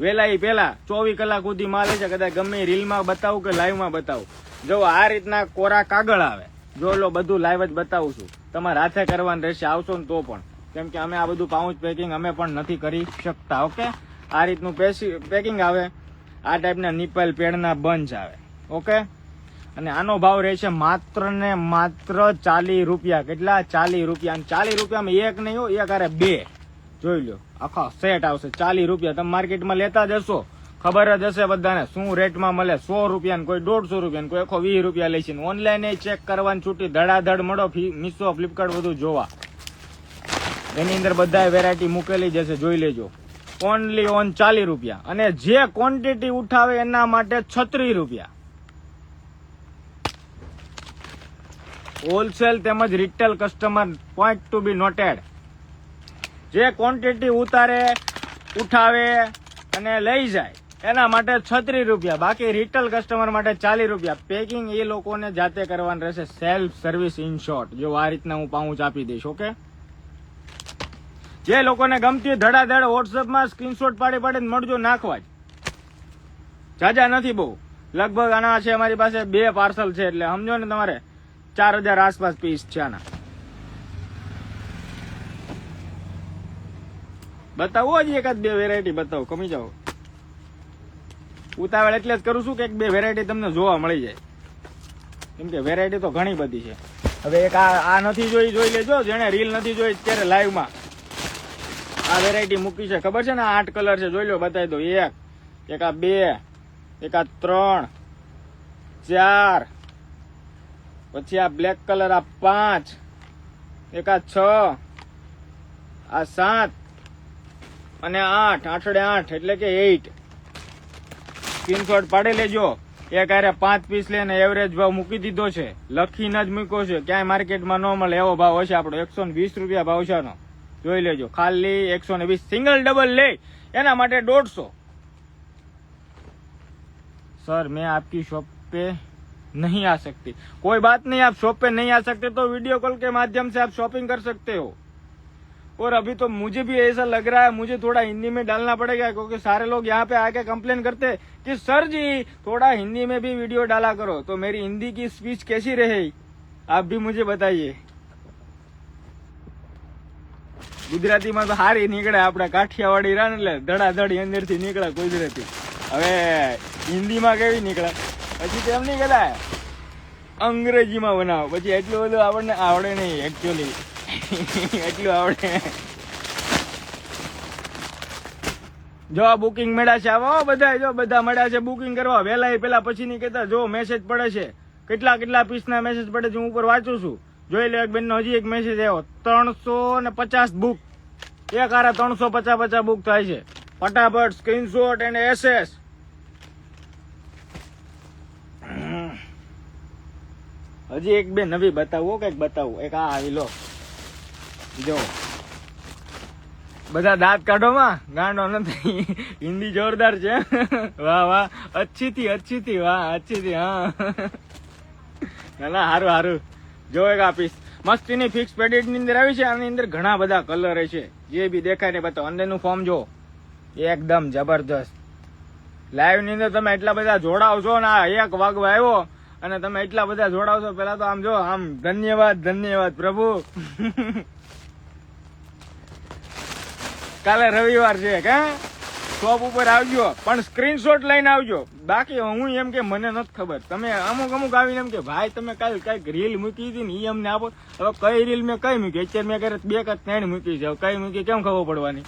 વેલા પેલા 24 કલાક સુધી માલ છે. કદાચ ગમે રીલમાં બતાવું કે લાઈવમાં બતાવું. જો આ રીતના કોરા કાગળ આવે. જો લો બધું લાઈવ જ બતાવું છું. તમારે હાથે કરવાનું રહેશે. આવશો ને તો પણ, કેમ કે અમે આ બધું પાઉચ પેકિંગ અમે પણ નથી કરી શકતા. ઓકે, આ રીતનું પેકિંગ આવે. આ ટાઈપના નિપલ પેડના બંચ આવે. ઓકે, અને આનો ભાવ રહેશે માત્ર ને માત્ર 40 રૂપિયા. કેટલા? 40 રૂપિયા. અને 40 રૂપિયામાં એક નહીં હોય, એક આરે 2 જોઈ લો. આખા સેટ આવશે 40 રૂપિયા. તમે માર્કેટમાં લેતા જ હશો, ખબર જ હશે બધાને શું રેટમાં મળે. 100 રૂપિયા, કોઈ 150 રૂપિયા, કોઈ 120 રૂપિયા લે છે. ઓનલાઈન ચેક કરવાની છૂટી, ધડાધડ મળો. મીશો, ફ્લિપકાર્ટ બધું જોવા. એની અંદર બધા વેરાયટી મૂકેલી જશે, જોઈ લેજો. ઓનલી ઓન 40 રૂપિયા. અને જે ક્વોન્ટિટી ઉઠાવે એના માટે 36 રૂપિયા. હોલસેલ તેમજ રિટેલ કસ્ટમર પોઈન્ટ ટુ બી નોટેડ. જે ક્વોન્ટિટી ઉઠાવે અને લઈ જાય એના માટે 36 રૂપિયા. બાકી રિટેલ કસ્ટમર માટે 40 રૂપિયા. પેકિંગ એ લોકોને જાતે કરવાનું રહેશે. Self service in short. જો આ રીતના હું પાઉચ આપી દઈશ. ઓકે, જે લોકોને ગમતી ધડાધડ વોટ્સઅપમાં સ્ક્રીનશોટ પાડીને મળજો. નાખવા જ જાજા નથી બહુ. લગભગ આના છે અમારી પાસે 2 પાર્સલ છે. એટલે સમજો ને તમારે 4000 આસપાસ પીસ છે આના. બતાવો જ એકાદ 2 વેરાયટી બતાવો, કમી જાઓ. ઉતાવળ એટલે જ કરું છું કે 1-2 વેરાયટી તમને જોવા મળી જાય. કેમ કે વેરાયટી તો ઘણી બધી છે. હવે એક આ નથી જોઈ લેજો. જેને રીલ નથી જોઈ ત્યારે લાઈવમાં આ વેરાયટી મૂકી છે. ખબર છે ને? 8 કલર છે. જોઈ લો, બતાવી દો. એક આ 2, એક આ 3, 4, પછી આ બ્લેક કલર આ 5, એક આ 6, આ 7 અને 8. 8 એટલે કે 8. સ્ક્રીનશોટ પાડી લેજો. એક આરે 5 પીસ લઈને એવરેજ ભાવ મૂકી દીધો છે. લખીને જ મૂક્યો છે. ક્યાંય માર્કેટમાં ન મળે એવો ભાવ હશે આપણો. 120 રૂપિયા ભાવ છે આનો. જોઈ લેજો. ખાલી 120. સિંગલ ડબલ લે એના માટે 150. सर मैं आपकी शॉप पे नहीं आ सकती. कोई बात नहीं, आप शॉप पे नहीं आ सकते तो वीडियो कॉल के माध्यम से आप शॉपिंग कर सकते हो. और अभी तो मुझे भी ऐसा लग रहा है मुझे थोड़ा हिंदी में डालना पड़ेगा, क्योंकि सारे लोग यहाँ पे आके कंप्लेन करते हैं कि सर जी थोड़ा हिंदी में भी वीडियो डाला करो. तो मेरी हिंदी की स्पीच कैसी रहे आप भी मुझे बताइए. ગુજરાતીમાં તો હારી નીકળે, આપડા કાઠિયાવાડી રાન એટલે ધડાધડી અંદરથી નીકળે ગુજરાતી. હવે હિન્દીમાં કેવી નીકળે? પછી તો એમ નહીં કહેવાય અંગ્રેજીમાં બનાવો. પછી એટલું બધું આપણને આવડે નહીં એકચ્યુઅલી. એટલું આવડે. જો બુકિંગ મળ્યા છે, આવો બધા, જો બધા મળ્યા છે બુકિંગ કરવા. વહેલા પેલા પછી ની કહેતા, જો મેસેજ પડે છે, કેટલા પીસ ના મેસેજ પડે છે, હું ઉપર વાંચું છું. જોઈ લો, એક બેન નો હજી એક મેસેજ આવ્યો, 350 બુક, એક હારે 350 બુક થાય છે. ફટાફટ સ્ક્રીનશોટ અને એસએસ. હજી એક બે નવી બતાવો, કઈક બતાવું. એક આ આવી લો, જો બધા દાંત કાઢો માં, ગાંડો નથી. હિન્દી જોરદાર છે. વાહ વાહ, અચ્છી થી, વાહ અચ્છી થી. હા ના હારું. જો એક આપીશ મસ્તીની ફિક્સ પેડેડ ની અંદર આવી છે. આની અંદર ઘણા બધા કલર છે, જે બી દેખાય ને બતાવો. અંદરનું ફોર્મ જો, એકદમ જબરદસ્ત. લાઈવ ની અંદર તમે એટલા બધા જોડાવશો ને, આ 1 વાગવા આવ્યો અને તમે એટલા બધા જોડાવશો. પેલા તો આમ જો, આમ ધન્યવાદ પ્રભુ. કાલે રવિવાર છે કે શોપ ઉપર આવજો, પણ સ્ક્રીનશોટ લઈને આવજો. બાકી હું એમ કે મને નથી ખબર, તમે અમુક આવીને એમ કે ભાઈ તમે કાલે કઈક રીલ મૂકી હતી ને, એ અમને આપો. હવે કઈ રીલ મેં કઈ મૂકી? અત્યારે મેં કરે 2 કે 3 મૂકી છે, કઈ મૂકી કેમ ખબર પડવાની?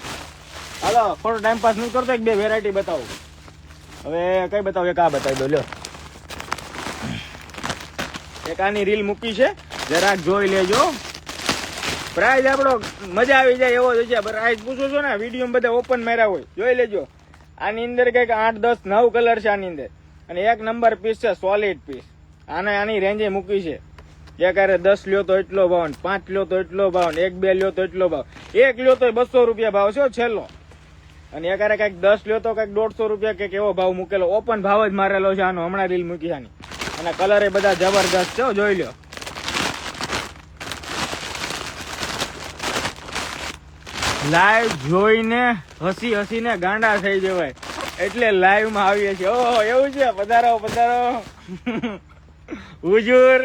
હાલો થોડો ટાઈમ પાસ નહીં કરતો, 1-2 વેરાયટી બતાવો. હવે કઈ બતાવો? એક આ બતાવી દો, લ્યો. એક આની રીલ મૂકી છે, જરાક જોઈ લેજો. પ્રાઇઝ આપણો મજા આવી જાય એવો છે. પ્રાઇઝ પૂછો છો ને, વિડીયો બધા ઓપન માર્યા હોય, જોઈ લેજો. આની અંદર કઈક 8, 10, 9 કલર છે આની અંદર, અને 1 નંબર પીસ છે, સોલિડ પીસ. આની રેન્જે મૂકી છે. એક હારે 10 લ્યો તો એટલો ભાવ, 5 લ્યો તો એટલો ભાવ, 1-2 લ્યો તો એટલો ભાવ, 1 લ્યો તો 200 રૂપિયા ભાવ છે છેલ્લો. અને એક હારે કઈક 10 લ્યો તો કઈક 150 રૂપિયા કઈક એવો ભાવ મૂકેલો. ઓપન ભાવ જ મારેલો છે આનો, હમણાં રીલ મૂકી આની. અને કલર એ બધા જબરદસ્ત છે, જોઈ લ્યો. લાઈવ જોઈને હસીને ગાંડા થઈ જવાય, એટલે લાઈવ માં આવીએ છીએ. ઓહો, એવું છે? પધારો હુજુર,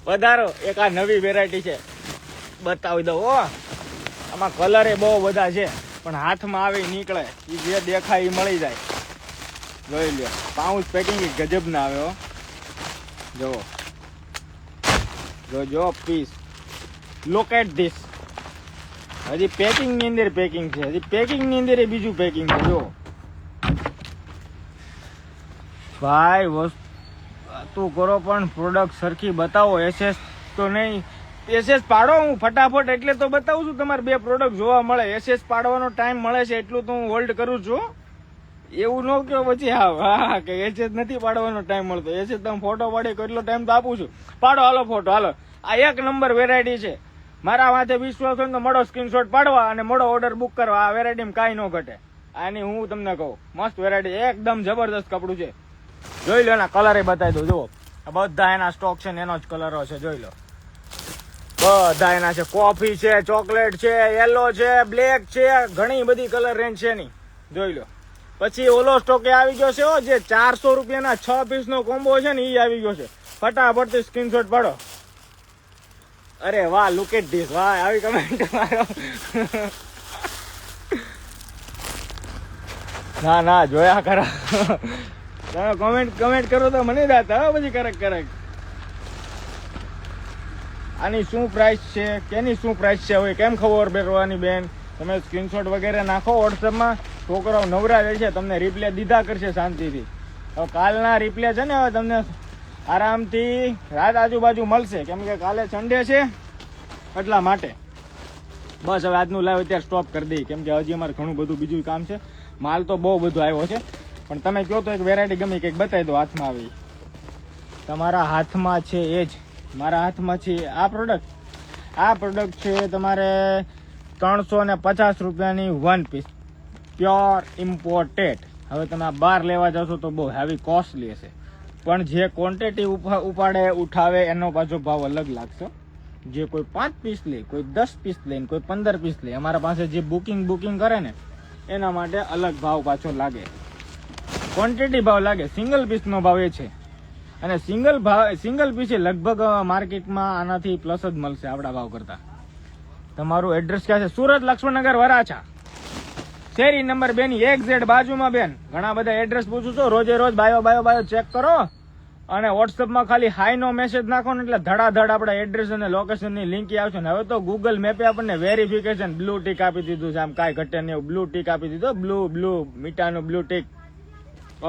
પધારો. એક આ નવી વેરાયટી છે, બતાવી દો. આમાં કલર એ બહુ બધા છે, પણ હાથમાં આવી નીકળે, જે દેખાય એ મળી જાય. જોઈ લ્યો, પાઉચ પેકિંગ ગજબ ના આવે. જો પીસ, લુક એટ ધીસ. હજી પેકિંગ ની અંદર પેકિંગ છે, હજી પેકિંગ ની અંદર બીજું પેકિંગ છે. જો ભાઈ, વસ્તુ કરો પણ પ્રોડક્ટ સરખી બતાવો. એસએસ તો નહીં, એસએસ પાડો. હું ફટાફટ એટલે તો બતાવું છું, તમારે 2 પ્રોડક્ટ જોવા મળે. એસએસ પાડવાનો ટાઈમ મળે છે એટલું તો હું હોલ્ડ કરું છું. એવું ન કે પછી હા કે એસએસ નથી પાડવાનો ટાઈમ મળતો. એસએસ તમે ફોટો પાડી એટલો ટાઈમ તો આપું છું. પાડો, હાલો ફોટો, હાલો. આ 1 નંબર વેરાયટી છે. મારા માથે વિશ્વાસ હોય તો મળો સ્ક્રીનશોટ પાડવા અને મળો ઓર્ડર બુક કરવા. આ વેરાયટીમાં કાંઈ ન ઘટે. આની હું તમને કહું, મસ્ત વેરાયટી, એકદમ જબરદસ્ત કપડું છે. જોઈ લો, એના કલર બતાવી દો. જુઓ, બધા એના સ્ટોક છે ને એનો જ કલરો છે. જોઈ લો, બધા એના છે. કોફી છે, ચોકલેટ છે, યેલો છે, બ્લેક છે, ઘણી બધી કલર રેન્જ છે એની. જોઈ લો. પછી ઓલો સ્ટોક આવી ગયો છે, જે 400 રૂપિયાના 6 પીસ નો કોમ્બો છે ને, એ આવી ગયો છે. ફટાફટ સ્ક્રીનશોટ પાડો. અરે વાહ, લુક એટ ધીસ. વાહ, આવી કમેન્ટ મારો. ના જોયા કરો. તમે કમેન્ટ કરો તો મને દાતા પછી કરક. આની શું પ્રાઇસ છે, કેની શું પ્રાઇસ છે, હવે કેમ ખબર પહેરવાની બેન? તમે સ્ક્રીનશોટ વગેરે નાખો વોટ્સએપમાં. છોકરાઓ નવરા રહે છે, તમને રિપ્લે દીધા કરશે શાંતિથી. હવે કાલના રિપ્લે છે ને, હવે તમને આરામથી રાત આજુબાજુ મળશે, કેમ કે કાલે સન્ડે છે એટલા માટે. બસ હવે આજનું લાઈવ અત્યારે સ્ટોપ કરી દઈએ, કેમ કે હજી અમારે ઘણું બધું બીજું કામ છે. માલ તો બહુ બધો આવ્યો છે, પણ તમે કહો તો એક વેરાયટી ગમી કંઈક બતાવી દો. હાથમાં આવી, તમારા હાથમાં છે એ જ. મારા હાથમાં છે આ પ્રોડક્ટ. આ પ્રોડક્ટ છે તમારે 350 રૂપિયાની 1 પીસ, પ્યોર ઇમ્પોર્ટેડ. હવે તમે આ બહાર લેવા જશો તો બહુ હેવી કોસ્ટલી હશે, પણ જે ક્વોન્ટિટી ઉપાડે ઉઠાવે એનો પાછો ભાવ અલગ લાગશે. જે કોઈ 5 પીસ લે, કોઈ 10 પીસ લે, કોઈ 15 પીસ લે, અમારા પાસે જે બુકિંગ કરે ને એના માટે અલગ ભાવ પાછો લાગે, ક્વોન્ટિટી ભાવ લાગે. સિંગલ પીસ નો ભાવ એ છે, અને સિંગલ પીસ એ લગભગ માર્કેટમાં આનાથી પ્લસ જ મળશે આપણા ભાવ કરતા. તમારું એડ્રેસ ક્યાં છે? સુરત, લક્ષ્મણનગર, વરાછા, શેરી નંબર 2 ની એક્ઝેક્ટ બાજુમાં બેન. ઘણા બધા એડ્રેસ પૂછું છો રોજે રોજ. બાયો ચેક કરો. અને વોટ્સઅપમાં ખાલી હાઈ નો મેસેજ નાખો ને એટલે ધડાધડ આપણા એડ્રેસ અને લોકેશનની લિંક આવશે ને હવે તો ગૂગલ મેપે આપણને વેરિફિકેશન બ્લુ ટીક આપી દીધું છે. આમ કાંઈ ઘટે નહીં એવું બ્લુ ટીક આપી દીધો. બ્લુ મીઠાનું બ્લુ ટીક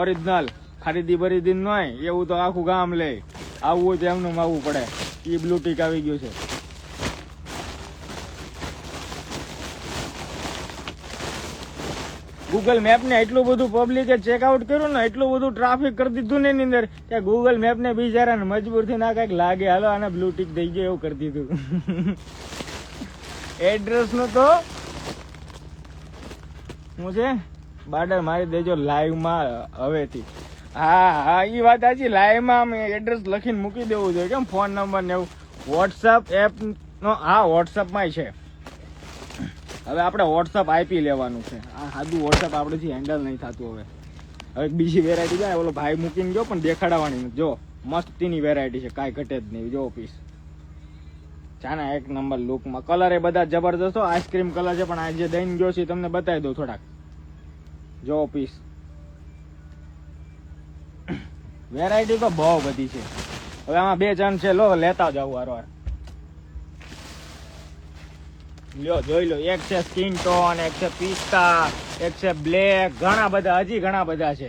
ઓરિજિનલ. ખરીદી બરીદી ન હોય એવું તો આખું ગામ લે. આવવું હોય તો એમનું આવવું પડે. એ બ્લુ ટીક આવી ગયું છે. ગૂગલ મેપને એટલું બધું પબ્લિકે ચેકઆઉટ કર્યું ને, એટલું બધું ટ્રાફિક કરી દીધું ને એની અંદર કે ગૂગલ મેપને બિચારાને મજબૂર થી ના કઈક લાગે હાલો આને બ્લુ ટીક દઈ ગયો એવું કરી દીધું. એડ્રેસ નો તો હું છે બાર્ડર મારી દેજો લાઈવ માં હવેથી. હા એ વાત સાચી. લાઈવ માં અમે એડ્રેસ લખીને મૂકી દેવું જોઈએ. કેમ ફોન નંબર ને એવું. વોટ્સઅપ એપ નો વોટ્સઅપ માં છે. હવે આપણે વોટ્સઅપ આઈપી લેવાનું છે. આ સાદું વોટ્સઅપ આપણેથી હેન્ડલ નહીં થતું. હવે બીજી વેરાયટી છે ઓલો ભાઈ મૂકીને ગયો પણ દેખાડવાની જો મસ્તીની વેરાયટી છે. કાંઈ ઘટે જ નહીં. જો પીસ ચાના એક નંબર લુકમાં. કલર એ બધા જબરદસ્ત આઈસ્ક્રીમ કલર છે પણ આ જે દઈને ગયો છે તમને બતાવી દઉં થોડાક. જો પીસ વેરાયટી તો બહુ બધી છે. હવે આમાં 2 જણ છે. લો લેતા જાવ વારવાર. લ્યો જોઈ લો. એક છે સ્કિન ટોન, એક છે પિસ્તા, એક છે બ્લેક. ઘણા બધા હજી ઘણા બધા છે.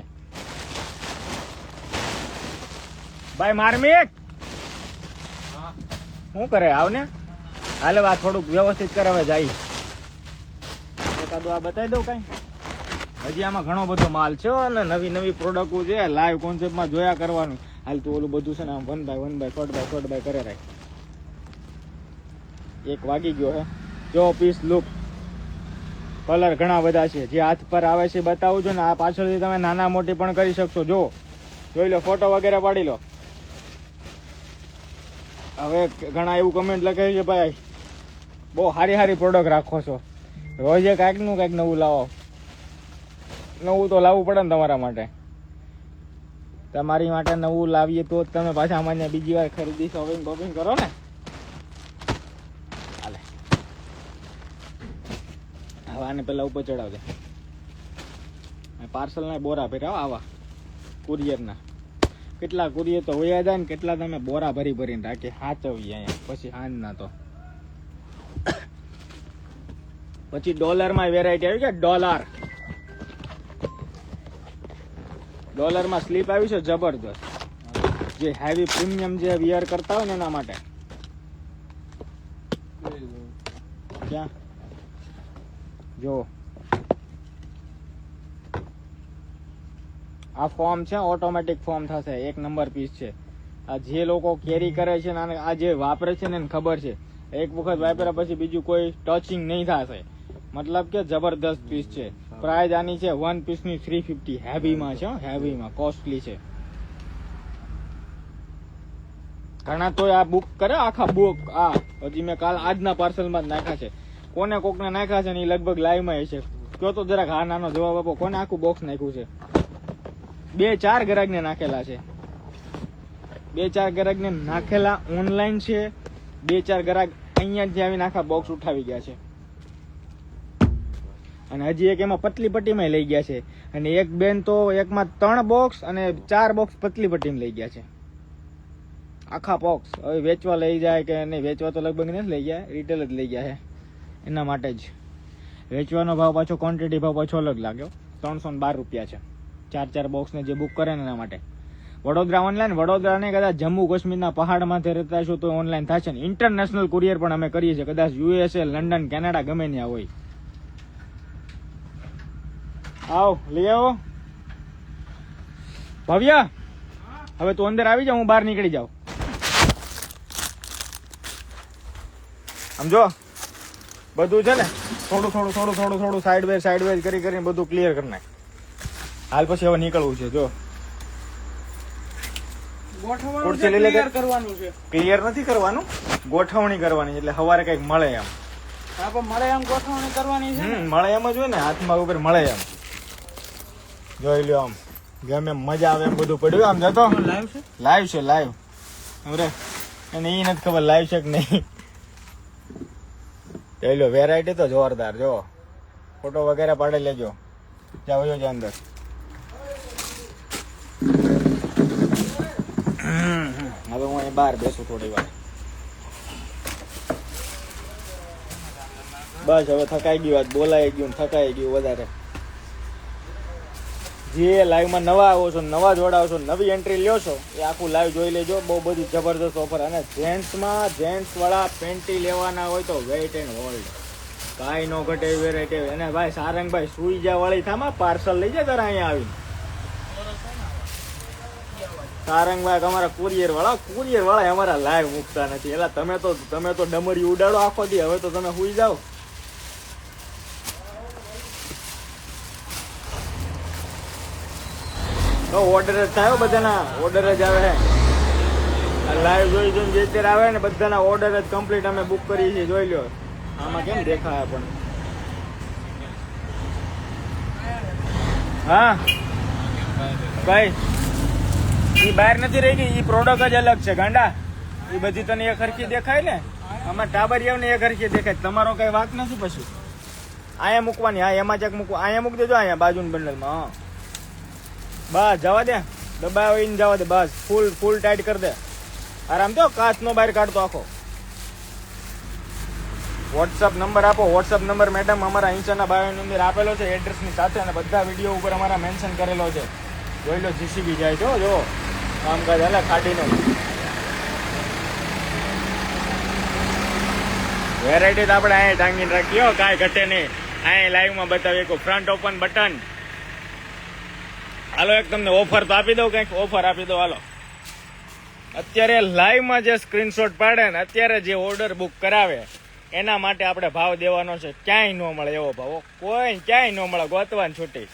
ભાઈ માર્મિક શું કરે આવને હાલે આ થોડુંક વ્યવસ્થિત કરે. હવે જાય એકાદું આ બતાવી દઉં કઈ. હજી આમાં ઘણો બધો માલ છે અને નવી નવી પ્રોડક્ટો છે. લાઈવ કોન્સેપ્ટમાં જોયા કરવાનું. હાલ તું ઓલું બધું છે ને આમ 1 બાય 1 બાય શોર્ટ બાય કરે રાખ. 1 વાગી ગયો હે. જો પીસ લુક કલર ઘણા બધા છે. જે હાથ પર આવે છે બતાવું છું ને. આ પાછળથી તમે નાના મોટી પણ કરી શકશો. જો જોઈ લો. ફોટો વગેરે પાડી લો. હવે ઘણા એવું કમેન્ટ લખે છે ભાઈ બહુ સારી પ્રોડક્ટ રાખો છો. રોજે કાંઈક નું કાંઈક નવું લાવો. નવું તો લાવવું પડે ને તમારા માટે. તમારી માટે નવું લાવીએ તો જ તમે પાછા અમારે બીજી વાર ખરીદી શોપિંગ કરો ને. આને પેલા ઉપર ચડાવ દે. પાર્સલ ના બોરા ભર્યા આવા કુરિયર ના. કેટલા કુરિયર તો વયા જાય ને કેટલા તમે બોરા ભરીને રાખી સાચવીએ અહીંયા. પછી હાન ના તો પછી ડોલરમાં વેરાયટી આવી છે. ડોલરમાં સ્લીપ આવી છે જબરદસ્ત. જે હેવી પ્રીમિયમ જે વિયર કરતા હોય ને એના માટે. ક્યાં જો આ ફોર્મ છે ઓટોમેટિક ફોર્મ થશે. 1 નંબર પીસ છે. આ જે લોકો કેરી કરે છે ને આ જે વાપરે છે ને એને ખબર છે. એક વખત વાપર્યા પછી બીજું કોઈ ટચિંગ નહીં થશે. મતલબ કે જબરદસ્ત પીસ છે. પ્રાઇસ આની છે 1 પીસની 350. હેવીમાં છે. હેવીમાં કોસ્ટલી છે. ઘણા તો આ બુક કરે આખા બુક. હજી મેં કાલ આજના પાર્સલમાં જ નાખ્યા છે. કોને કોકને નાખ્યા છે ને એ લગભગ લાઈવમાં છે. કયો તો જરાક હા નાનો જવાબ આપો. કોને આખું બોક્સ નાખ્યું છે? 2-4 ગ્રાહકને નાખેલા છે. 2-4 ગ્રાહકને નાખેલા ઓનલાઈન છે. 2-4 ગ્રાહક અહીંયા જ આવીને આખા બોક્સ ઉઠાવી ગયા છે. અને હજી એક એમાં પતલી પટ્ટીમાં લઈ ગયા છે. અને એક બેન તો એકમાં 3 બોક્સ અને 4 બોક્સ પતલી પટ્ટીમાં લઈ ગયા છે. આખા બોક્સ. હવે વેચવા લઈ જાય કે નહીં વેચવા તો લગભગ નથી લઈ ગયા. રિટેલ જ લઈ ગયા છે. એના માટે જ વેચવાનો ભાવ પાછો ક્વોન્ટિટી ભાવ પાછો અલગ લાગ્યો. 312 રૂપિયા છે 4 બોક્સને જે બુક કરે ને એના માટે. વડોદરા ઓનલાઈન. વડોદરા ને કદાચ જમ્મુ કાશ્મીરના પહાડમાંથી રહેતા છો તો ઓનલાઈન થશે ને. ઇન્ટરનેશનલ કુરિયર પણ અમે કરીએ છીએ. કદાચ USA, લંડન, કેનેડા ગમે ત્યાં હોય. આવો લઈ આવો. ભવ્ય હવે તું અંદર આવી જા. હું બહાર નીકળી જાઉં. સમજો બધું છે ને થોડું સાઈડ વેજ કરીને બધું ક્લિયર કરી નાખ. હાલ પછી હવે નીકળવું છે. જો ક્લિયર નથી કરવાનું, ગોઠવણી કરવાની. એટલે સવારે કઈક મળે એમ. મળે એમ ગોઠવણી કરવાની છે. મળે એમ જ હોય ને. હાથમાં ઉપર મળે એમ. જોઈ લ્યો આમ ગમે એમ મજા આવે એમ બધું પડ્યું. આમ જતો લાઈવ છે. અરે એને એ નથી ખબર લાઈવ છે કે નહીં. જોઈ લો વેરાયટી તો જોરદાર. જો ફોટો વગેરે પાડી લેજો. જાઓ અંદર. બહાર બેસું થોડી વાર. બસ હવે થકાઈ ગયું, આજ બોલાઈ ગયું, થકાઈ ગયું વધારે. જે લાઈવમાં નવા આવો છો, નવા જોડાવો છો, નવી એન્ટ્રી લ્યો છો, એ આખું લાઈવ જોઈ લેજો. બહુ બધી જબરદસ્ત ઓફર. અને જેન્ટ્સમાં જેન્ટ્સ વાળા પેન્ટી લેવાના હોય તો વેઇટ એન્ડ હોલ્ડ, કાંઈ નો ઘટે એવી વેરાયટી. અને ભાઈ સારંગભાઈ સુઈ જા વાળી થામાં પાર્સલ લઈ જાય તારા અહીંયા આવીને. સારંગભાઈ અમારા કુરિયર વાળા અમારા લાઈવ મૂકતા નથી. એટલે તમે તો ડમરી ઉડાડો આખો દી, હવે તો તમે સુઈ જાઓ. તો ઓર્ડર જ થાય બધાના, ઓર્ડર જ આવે. લાઈવ જોઈ જોઈને જે અત્યારે આવે ને બધાના ઓર્ડર જ કમ્પ્લીટ અમે બુક કરી છે. જોઈ લો આમાં કેમ દેખાય પણ. હા ભાઈ એ બહાર નથી રહી ગઈ, એ પ્રોડક્ટ જ અલગ છે ગાંડા. એ બધી તને એક હરખી દેખાય ને, આમાં ટાબરિયાને એક હરખી દેખાય. તમારો કઈ વાત નથી. પછી અહીંયા મૂકવાની. હા એમાં ચેક મૂકવા, અહીંયા મૂકી દેજો, અહીંયા બાજુની બંડલમાં. હા બસ જવા દે, દબાવીને જવા દે. બસ ફૂલ ટાઈટ કરી દે આરામ. તો કાચ નો બહાર કાઢતો આખો. વોટ્સઅપ નંબર આપો. વોટ્સઅપ નંબર મેડમ અમારા ઇન્સ્ટાના બાયોની અંદર આપેલો છે એડ્રેસની સાથે, અને બધા વિડીયો ઉપર અમારા મેન્શન કરેલો છે. જોઈ લો જીસીબી જાય છો, જો કામકાજ હાલે ખાડીનું. વેરાયટી તો આપણે અહીંયા ટાંગીને રાખીએ, કાંઈ ઘટે નહીં. અહીંયા લાઈવમાં બતાવીએ ફ્રન્ટ ઓપન બટન. હાલો એક તમને ઓફર તો આપી દઉં, કંઈક ઓફર આપી દો. હાલો અત્યારે લાઈવમાં જે સ્ક્રીનશોટ પાડે ને અત્યારે જે ઓર્ડર બુક કરાવે એના માટે આપણે ભાવ દેવાનો છે. ક્યાંય ન મળે એવો ભાવ, કોઈ ક્યાંય ન મળે. ગોતવાન છૂટી.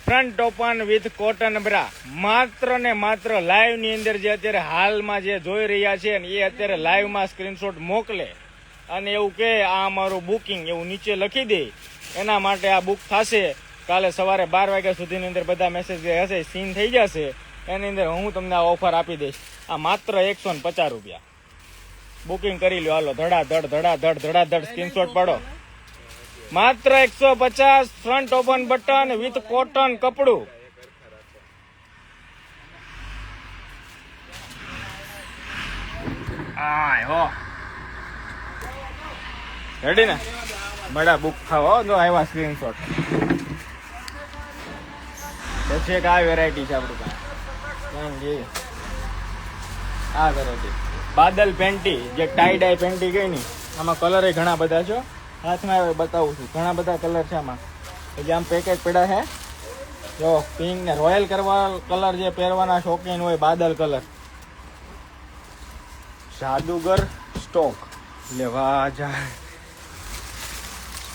Front open with cotton bra, માત્ર ને માત્ર લાઈવ ની અંદર જે અત્યારે હાલમાં જે જોઈ રહ્યા છે ને એ અત્યારે લાઈવમાં સ્ક્રીનશોટ મોકલે અને એવું કે આ અમારું બુકિંગ એવું નીચે લખી દે, એના માટે આ બુક થશે. કાલે સવારે 12 વાગ્યા સુધીની અંદર બધા મેસેજ હશે, સીન થઈ જશે. એની અંદર હું તમને આ ઓફર આપી દઈશ. આ માત્ર 150 રૂપિયા. બુકિંગ કરી લો. હાલો ધડાધડ સ્ક્રીનશોટ પાડો. માત્ર 150. Front open button with cotton કપડું. રેડી ને બડા બુક થાવ. જો આવ્યા સ્ક્રીનશોટ. પછી એક આ વેરાયટી છે આપણી પાસે. આ વેરાયટી બાદલ પેન્ટી, જે ટાઈ ડાય પેન્ટી ગઈ ની. આમાં કલર ઘણા બધા છે. હાથમાં આવે બતાવું છું, ઘણા બધા કલર છે આમાં. જે આમ પેકેજ પડ્યા છે. જો પિંક ને રોયલ કરવા કલર જે પહેરવાના શોખીન હોય, બાદલ કલર. જાદુગર સ્ટોક લેવા જાય.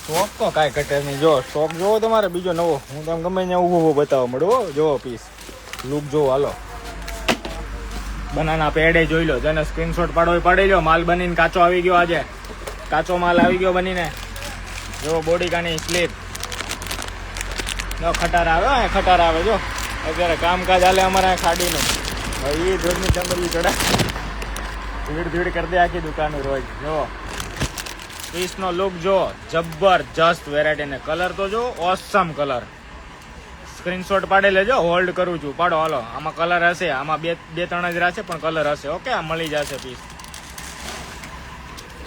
સ્ટોક તો કાંઈ ઘટે નહીં. જો સ્ટોક જોવો તમારે બીજો નવો. હું તમે ગમે ત્યાં ઊભો બતાવવા મળવો. જોવો પીસ લુક જોવો. હાલો બનાના પેડે જોઈ લો. જેને સ્ક્રીનશોટ પાડો પાડી લો. માલ બનીને કાચો આવી ગયો. આજે કાચો માલ આવી ગયો બનીને. જો બોડી કાની સ્લીપ. જો ખટાર આવે, ખટાર આવે. જો અત્યારે કામકાજ હાલે અમારા ખાડીનું. હવે એ રોજની ચમરી ચડા ધીડ કરી દે આખી દુકાન રોજ. જો પીસનો લુક જો જબરજસ્ત વેરાયટી ને કલર તો જો ઓસમ કલર. સ્ક્રીનશોટ પાડી લેજો. હોલ્ડ કરું છું, પાડો. હાલો આમાં કલર હશે, આમાં બે ત્રણ જ રહેશે પણ કલર હશે. ઓકે આ મળી જશે પીસ.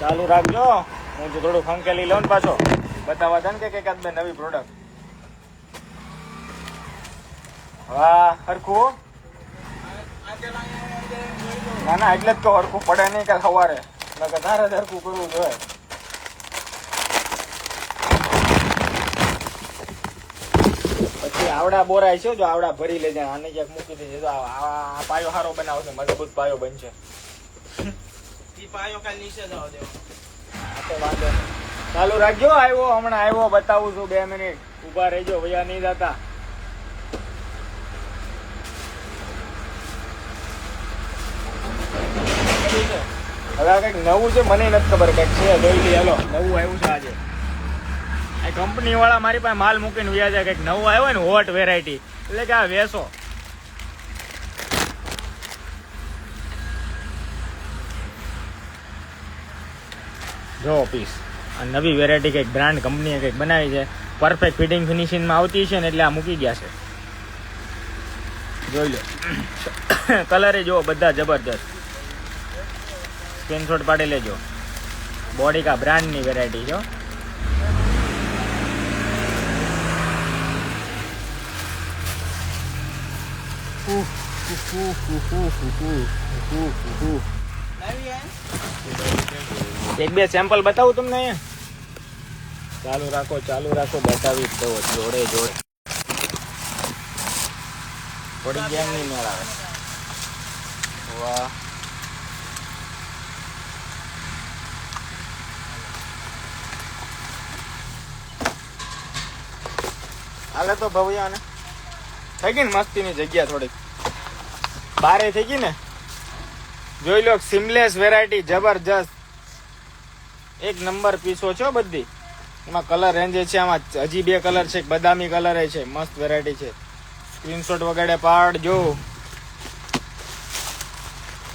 ચાલુ રાખજો. હું તો થોડું ફંકેલી લઉં ને પાછો બતાવવા છે ને કે એકાદ બે નવી પ્રોડક્ટ. હા હરખું ના એટલે જ તો હરખું પડે નહીં કે સવારે તારે જ હરખું કરવું જોઈએ. પછી આવડા બોરાય છે. જો આવડા ભરી લેજે. આને ક્યાંક મૂકી દેજે. આ પાયો સારો બનાવશે, મજબૂત પાયો બનશે. પાયો કાલ નીચે જવા દેવો. વાંધો નહીં. ચાલુ રાખજો. આવ્યો હમણાં આવ્યો, બતાવું છું. 2 મિનિટ ઉભા રહેજો. વયા નહીં જતા. હવે કઈક નવું છે, મને નથી ખબર. કઈક છે, જોઈ લઈએ. હાલો નવું આવ્યું છે આજે. આ કંપની વાળા મારી પાસે માલ મૂકીને વ્યા જાય. કઈક નવું આવ્યો ને હોટ વેરાયટી, એટલે કે આ વેસો. જો પીસ આ નવી વેરાયટી કઈક બ્રાન્ડ કંપનીએ કઈક બનાવી છે. પરફેક્ટ ફિટિંગ ફિનિશિંગમાં આવતી છે ને એટલે આ મૂકી ગયા છે. જોઈ લો કલર જુઓ બધા જબરજસ્ત. સ્ક્રીનશોટ પાડી લેજો. બોડીકા બ્રાન્ડની વેરાયટી છે. એક બે સેમ્પલ બતાવું તમને અહીંયા. ચાલુ રાખો બતાવી દો જોડે જોડે. થોડી ગેમ નહીં મેળ આવે. વાહ, હાલે તો ભવ્યા ને થઈ ગઈ ને મસ્તીની જગ્યા થોડીક બારે થઈ ગઈ ને. જોઈ લો સિમલેસ વેરાયટી જબરજસ્ત એક નંબર પીસો છે બધી. એમાં કલર રેન્જ છે, આમાં હજી 2 કલર છે, બદામી કલર છે. મસ્ત વેરાયટી છે. સ્ક્રીનશોટ વગેરે પાડજો.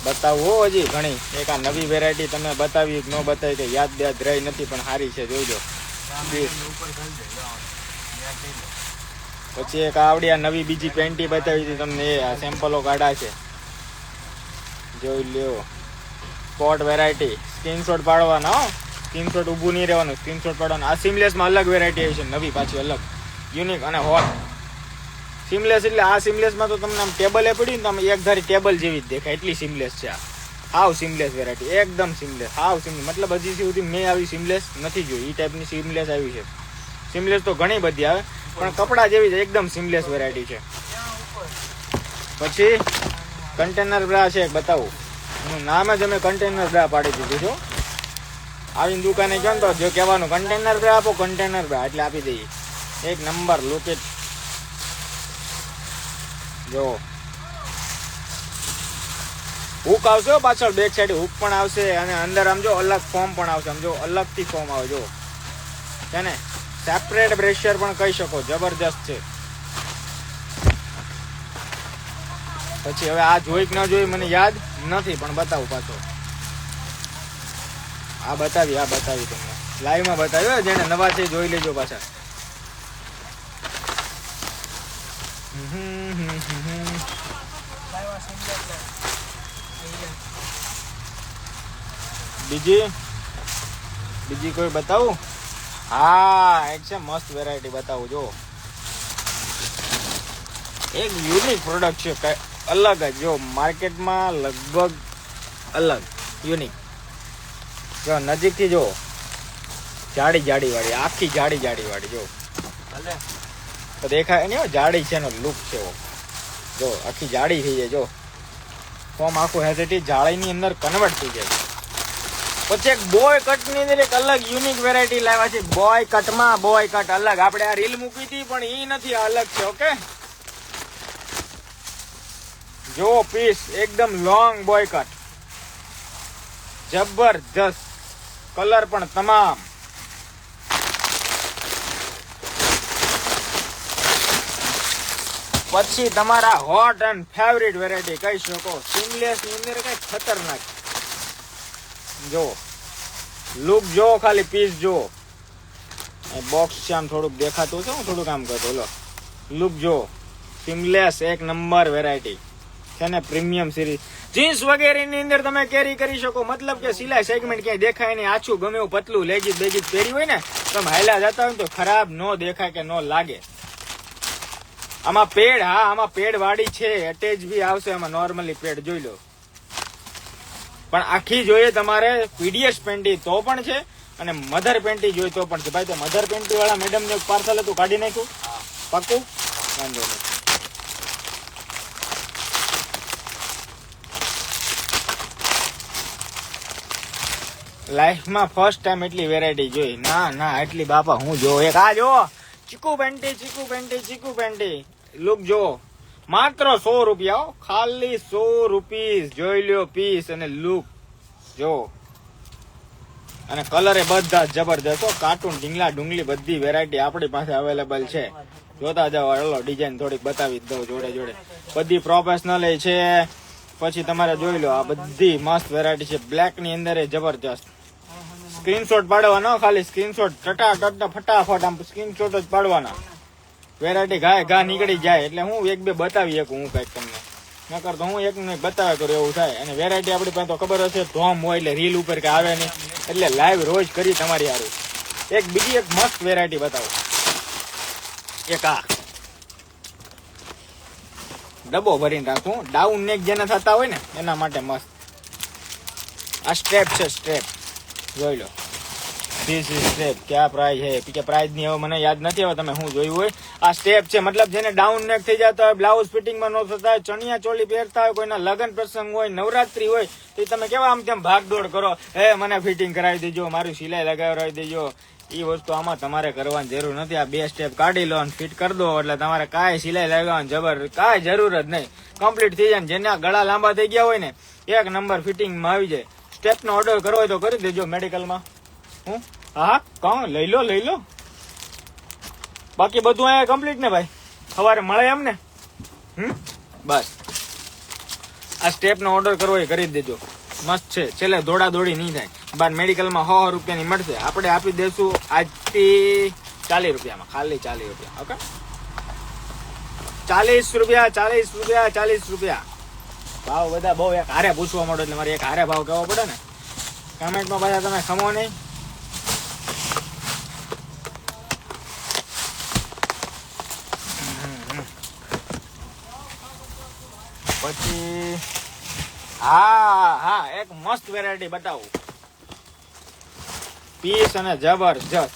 બતાવો હજી ઘણી. એક આ નવી વેરાયટી તમે બતાવી ન બતાવી કે યાદ રહી નથી પણ સારી છે, જોઈજો. પછી એક આવડી આ નવી બીજી પેન્ટી બતાવી હતી તમને, એ આ સેમ્પલો કાઢા છે, જોઈ લ્યો. Spot variety. સ્ક્રીનશોટ પાડવાના હો, સ્ક્રીનશોટ ઊભું નહીં રહેવાનું, સ્ક્રીનશોટ પાડવાનું. આ સિમલેસમાં અલગ વેરાયટી આવી છે, નવી પાછી અલગ યુનિક અને હોટ. સિમલેસ એટલે આ સિમલેસમાં તો તમને આમ ટેબલે પડી ને તમે એક ધારી ટેબલ જેવી જ દેખાય એટલી સિમલેસ છે. આ હાવ સિમલેસ વેરાયટી, એકદમ સિમલેસ, હાવ સિમલેસ. મતલબ હજી સુધી મેં આવી સિમલેસ નથી જોઈ. એ ટાઈપની સિમલેસ આવી છે. સિમલેસ તો ઘણી બધી આવે પણ કપડા જેવી જ એકદમ સિમલેસ વેરાયટી છે. પછી કન્ટેનર બ્રા છે, બતાવું. હું નામ જ અમે કન્ટેનર બ્રા પાડી દીધું છું. આવીને દુકાને ગયો ને તો જો કહેવાનું કન્ટેનર બ્રા આપો, કન્ટેનર બ્રા, એટલે આપી દઈએ. એક નંબર લુક ઇટ. જો હુક આવશે પાછળ, બેક સાઈડ હુક પણ આવશે અને અંદર આમ જો અલગ ફોર્મ પણ આવશે. આમ જો અલગથી ફોર્મ આવે જો છે ને. સેપરેટ બ્રેશર પણ કહી શકો, જબરજસ્ત છે. પછી હવે આ જોઈ કે ના જોઈ મને યાદ નથી પણ બતાવું પાછો. આ બતાવી તમને લાઈવમાં બતાવ્યો. જેને નવા છે જોઈ લેજો પાછા. બીજી કોઈ બતાવું? હા, એક છે મસ્ત વેરાયટી બતાવું. જો એક યુનિક પ્રોડક્ટ છે, કઈ અલગ જ. જો માર્કેટમાં લગભગ અલગ યુનિક. જો નજીકથી જો જાડી વાળી, આખી જાડી વાળી. જો તો દેખાય ને, જાડી છે એનો લુક છે. જો આખી જાડી થઈ જાય. જો ફોર્મ આખું હેઝેટી જાળીની અંદર કન્વર્ટ થઈ જાય. પછી એક બોય કટ ની અંદર એક અલગ યુનિક વેરાયટી લાવ્યા છે. બોય કટમાં બોય કટ અલગ. આપણે આ રીલ મૂકી હતી પણ ઈ નથી, અલગ છે. ઓકે, જો પીસ એકદમ લોંગ બોય કટ, જબરજસ્ત. કલર પણ તમામ. પછી તમારા હોટ એન્ડ ફેવરિટ વેરાયટી કહી શકો, સિમલેસ ની અંદર કઈ ખતરનાક. જો લુક જો, ખાલી પીસ જો. બોક્સ છે આમ થોડુંક દેખાતું છે, હું થોડુંક આમ કરતો. લો લુક જો, સિમલેસ એક નંબર વેરાયટી છે ને. પ્રીમિયમ સિરીઝ જીન્સ વગેરે ની અંદર તમે કેરી કરી શકો. મતલબ કે સિલાઈ સેગમેન્ટ ક્યાંય દેખાય નહીં. આછું ગમે એવું પતલું લેગીસ બેગીસ પહેરી હોય ને, તમે હાયલા જતા હોય તો ખરાબ ન દેખાય કે ન લાગે. આમાં પેડ, હા આમાં પેડ વાળી છે, એટેચ બી આવશે આમાં. નોર્મલી પેડ જોઈ લો. પણ આખી જોઈએ તમારે પીડીએસ પેન્ટી તો પણ છે અને મધર પેન્ટી જોઈએ તો પણ છે. ભાઈ તો મધર પેન્ટી વાળા મેડમ ને પાર્સલ હતું, કાઢી નાખ્યું. પાક્કું, વાંધો નહીં. લાઈફમાં ફર્સ્ટ ટાઈમ એટલી વેરાયટી જોઈ. ના એટલી બાપા હું જો. એક આ જો ચીકુ પેન્ટી. લુક જો, માત્ર 100 રૂપિયા, ખાલી 100 રૂપીસ. જોઈ લ્યો પીસ અને લુક જો. અને કલર એ બધા જબરદસ્ત. કાર્ટૂન ઢીંગલા ડુંગલી બધી વેરાયટી આપણી પાસે અવેલેબલ છે. જોતા જાઓ. હલો ડિઝાઇન થોડીક બતાવી દઉં જોડે. બધી પ્રોફેશનલ છે. પછી તમારે જોઈ લો, આ બધી મસ્ત વેરાયટી છે. બ્લેક ની અંદર એ જબરજસ્ત. સ્ક્રીનશોટ પાડવાનો, ખાલી સ્ક્રીનશોટ ફટાફટ આમ સ્ક્રીનશોટ જ પાડવાના. વેરાયટી ઘા નીકળી જાય એટલે હું એક બે બતાવી શકું હું કઈક તમને. નકર તો હું એક ને બતાવ્યા કરું એવું થાય. અને વેરાયટી આપણી પાસે તો ખબર હશે, ધોમ હોય એટલે રીલ ઉપર કે આવે નહીં, એટલે લાઈવ રોજ કરી તમારી હારું. એક બીજી એક મસ્ત વેરાયટી બતાવો. એક આ ડબ્બો ભરીને રાખું, ડાઉન નેક જેને થતા હોય ને એના માટે મસ્ત. આ સ્ટ્રેપ છે, સ્ટ્રેપ જોઈ લો. This is step. ક્યાં પ્રાઇસ છે કે પ્રાઇસ ની હવે મને યાદ નથી, હવે તમે શું જોયું હોય. આ સ્ટેપ છે, મતલબ જેને ડાઉન નેક થઈ જતા હોય, બ્લાઉઝ ફિટિંગમાં ન થતા હોય, ચણિયા ચોલી પહેરતા હોય, કોઈના લગ્ન પ્રસંગ હોય, નવરાત્રી હોય, તો તમે કેવા આમ તેમ ભાગદોડ કરો, હે મને ફિટિંગ કરાવી દેજો, મારું સિલાઈ લગાવી દેજો. એ વસ્તુ આમાં તમારે કરવાની જરૂર નથી. આ 2 સ્ટેપ કાઢી લો અને ફિટ કરી દો એટલે તમારે કાંઈ સિલાઈ લગાવવાની જબર કાંઈ જરૂર જ નહીં. કમ્પ્લીટ થઈ જાય. જેના ગળા લાંબા થઈ ગયા હોય ને, એક નંબર ફિટિંગમાં આવી જાય. સ્ટેપનો ઓર્ડર કરવો હોય તો કરી દેજો મેડિકલમાં. હું હા કહું લઈ લો. બાકી બધું અહીંયા કમ્પ્લીટ ને ભાઈ, સવારે મળે એમ ને. બસ આ સ્ટેપનો ઓર્ડર કરવો એ કરી દેજો. મસ્ત છે, છેલ્લે દોડા દોડી નહીં થાય. બાર મેડિકલમાં 100 રૂપિયાની મળશે, આપણે આપી દઈશું આજથી 40 રૂપિયામાં, ખાલી 40 રૂપિયા. ઓકે 40 રૂપિયા 40 રૂપિયા 40 રૂપિયા. ભાવ બધા બહુ એક હારે પૂછવા માંડો એટલે મારે એક હારે ભાવ કહેવો પડે ને. કમેન્ટમાં પાછા તમે ખમો નહીં. પછી હા એક મસ્ત વેરાયટી બતાવું. પીસ અને જબરજસ્ત.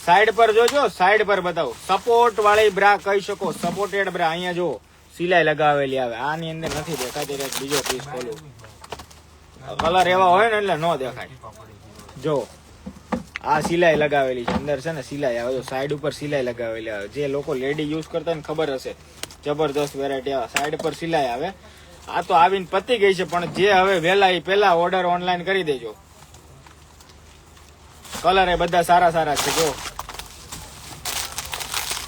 સાઈડ પર જોજો, સાઈડ પર બતાવું. સપોર્ટ વાળી બ્રા કહી શકો, સપોર્ટેડ બ્રા. અહીંયા જો સિલાઈ લગાવેલી આવે, આની અંદર નથી દેખાતી. એક બીજો પીસ ખોલું, કલર એવા હોય ને એટલે નો દેખાય. જો આ સિલાઈ લગાવેલી છે, અંદર છે ને સિલાઈ આવે. જો સાઈડ ઉપર સિલાઈ લગાવેલી આવે. જે લોકો લેડી યુઝ કરતા ને ખબર હશે, જબરદસ્ત વેરાયટી આવે. સાઈડ પર સિલાઈ આવે. આ તો આવીને પતી ગઈ છે, પણ જે હવે વહેલા એ પેલા ઓર્ડર ઓનલાઈન કરી દેજો. કલર એ બધા સારા છે. જો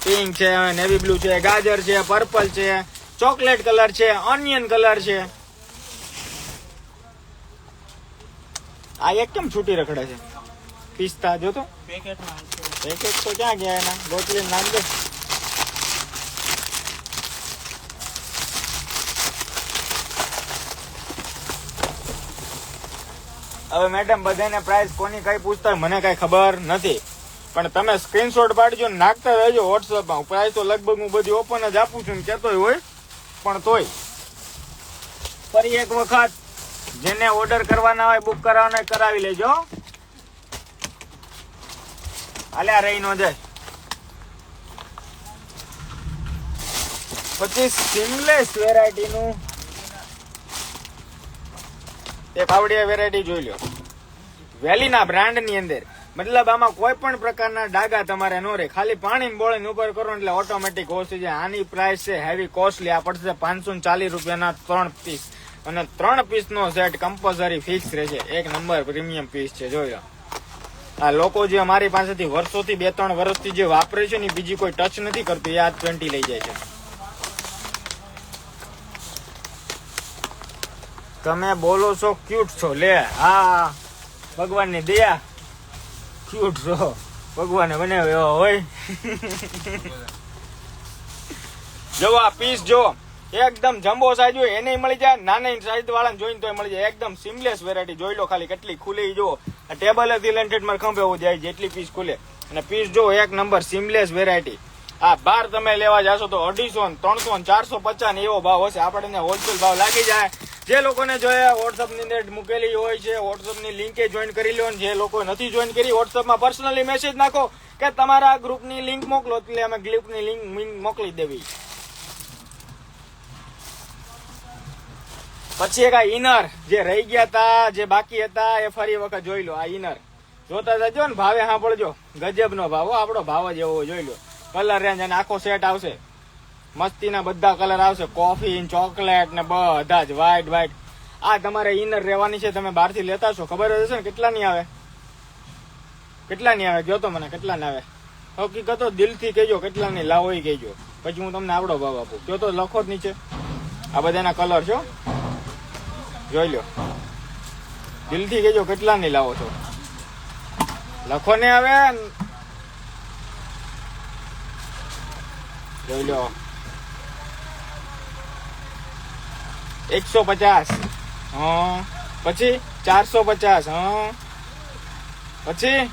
પિંક છે, નેવી બ્લુ છે, ગાજર છે, પર્પલ છે, ચોકલેટ કલર છે, ઓનિયન કલર છે. આ એક કેમ છૂટી રખડે છે? પિસ્તા જો તો પેકેટ તો ક્યાં ગયા એના? બોટલી નામ દે. હવે મેડમ બધાને પ્રાઇસ કોની કઈ પૂછતા હોય મને કઈ ખબર નથી, પણ તમે સ્ક્રીનશોટ પાડજો ને નાખતા રહેજો વોટ્સઅપમાં. પ્રાઇસ તો લગભગ હું બધી ઓપન જ આપું છું ને કહેતોય હોય, પણ તોય ફરી એક વખત જેને ઓર્ડર કરવાના હોય, બુક કરાવવાના હોય કરાવી લેજો. આલ્યા રહી નો જાય. પછી સીમલેસ વેરાયટી નું એક આવડી વેરાયટી જોઈ લો. વેલીના બ્રાન્ડ ની અંદર, મતલબ આમાં કોઈ પણ પ્રકારના ડાઘા તમારે નો રહે. ખાલી પાણી બોળીને ઉપર કરો એટલે ઓટોમેટિક ઓછી જાય. આની પ્રાઇસ છે હેવી કોસ્ટલી. આ પડશે 540 રૂપિયાના 3 પીસ, અને 3 પીસ નો સેટ કમ્પલસરી ફિક્સ રહેશે. એક નંબર પ્રીમિયમ પીસ છે. જોઈ લો. આ લોકો જે અમારી પાસેથી વર્ષોથી 2-3 વર્ષથી જે વાપરે છે ને, બીજી કોઈ ટચ નથી કરતું, એ આ 20 લઈ જાય છે. તમે બોલો છો ક્યુટ છો, લે હા ભગવાનની દયા, ક્યુટ છો. ભગવાને બનાવ્યો હોય. જો આ પીસ જો એકદમ જમ્બો સાઈઝ હોય એને મળી જાય, નાની સાઈઝ વાળાને જોઈને તો મળી જાય. એકદમ સીમલેસ વેરાયટી. જોઈ લો ખાલી કેટલી ખુલી. જો આ ટેબલ હતી લેન્ટેડ માં ખંભે એવું જાય જેટલી પીસ ખુલે. અને પીસ જો એક નંબર સીમલેસ વેરાયટી. આ બાર તમે લેવા જાશો તો 250, 300, 450 ને એવો ભાવ હશે. આપણને હોલસેલ ભાવ લાગી જાય. જે લોકોને જોઈએ વોટ્સઅપ ની અંદર મૂકેલી હોય છે, વોટ્સઅપ ની લિંક જોઈન કરી લો. જે લોકો નથી જોઈન કરી, વોટ્સઅપ માં પર્સનલી મેસેજ નાખો કે તમારા ગ્રુપ ની લિંક મોકલો, એટલે અમે ગ્રુપ ની લિંક મોકલી દેવી. પછી એક આ ઇનર જે રહી ગયા હતા, જે બાકી હતા, એ ફરી વખત જોઈ લો. આ ઇનર જોતા જજો ને, ભાવે સાંભળજો. ગજબ નો ભાવ, આપણો ભાવ જ એવો. જોઈ લો કલર રેન્જ અને આખો સેટ આવશે. મસ્તીના બધા કલર આવશે, કોફી, ચોકલેટ ને બધા જ વ્હાઈટ. આ તમારે ઇનર રહેવાની છે. તમે બહારથી લેતા છો ખબર હશે ને કેટલાની આવે, કેટલાની આવે કયો તો મને, કેટલાની આવે હકીકતો દિલથી કહેજો, કેટલાની લાવો એ કહેજો, પછી હું તમને આવડો ભાવ આપું. કયો તો લખો જ નીચે. આ બધાના કલર છો, જોઈ લો. દિલથી કહેજો કેટલાની લાવો છો, લખો ને. આવે જોઈ લો. 150. હા પછી 450. હા પછી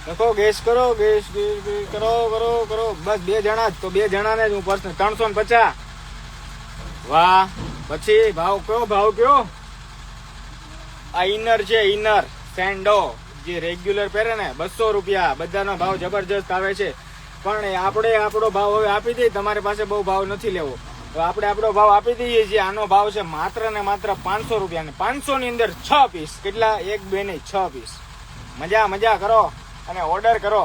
લખો, ગેસ કરો, ગેસ કરો. બસ 2 જણા જ, તો 2 જણાને જ હું પર્સનલ 350. વાહ. પછી ભાવ કયો? આ ઇનર છે, ઇનર સેન્ડો જે રેગ્યુલર પહેરે ને 200 રૂપિયા. બધાનો ભાવ જબરજસ્ત આવે છે, પણ આપણે આપણો ભાવ હવે આપી દઈએ. તમારી પાસે બહુ ભાવ નથી લેવો, તો આપણે આપણો ભાવ આપી દઈએ છીએ. આનો ભાવ છે માત્ર ને માત્ર 500 રૂપિયા ને 500 ની અંદર 6 પીસ. કેટલા? 1 2 નહીં, 6 પીસ. મજા કરો અને ઓર્ડર કરો.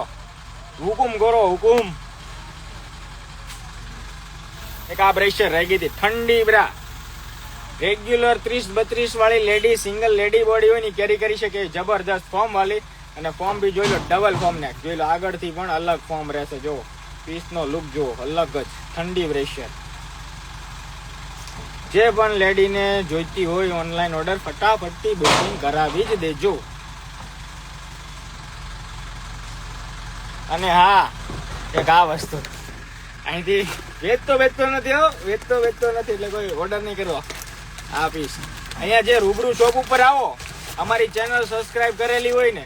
હુકુમ કરો, હુકુમ. એક આ બ્રેશર રહી ગઈ હતી ઠંડી બ્રા, રેગ્યુલર 30-32 વાળી લેડી, સિંગલ લેડી બોડી હોય ને કેરી કરી શકે. જબરદસ્ત ફોર્મ વાળી, અને ફોર્મ બી જોઈ લો, ડબલ ફોર્મ ને જોઈ લો. આગળથી પણ અલગ ફોર્મ રહેશે. જો પીસ નો લુક જો અલગ જ. ઠંડી બ્રેશર. જે પણ લેડીને જોઈતી હોય ઓનલાઈન ઓર્ડર ફટાફટથી બુકિંગ કરાવી જ દેજો. અને હા, એક આ વસ્તુ અહીંથી વેચતો નથી હો, વેચતો નથી, એટલે કોઈ ઓર્ડર નહીં કરવો. આ પીસ અહીંયા જે રૂબરૂ શોપ ઉપર આવો, અમારી ચેનલ સબસ્ક્રાઇબ કરેલી હોય ને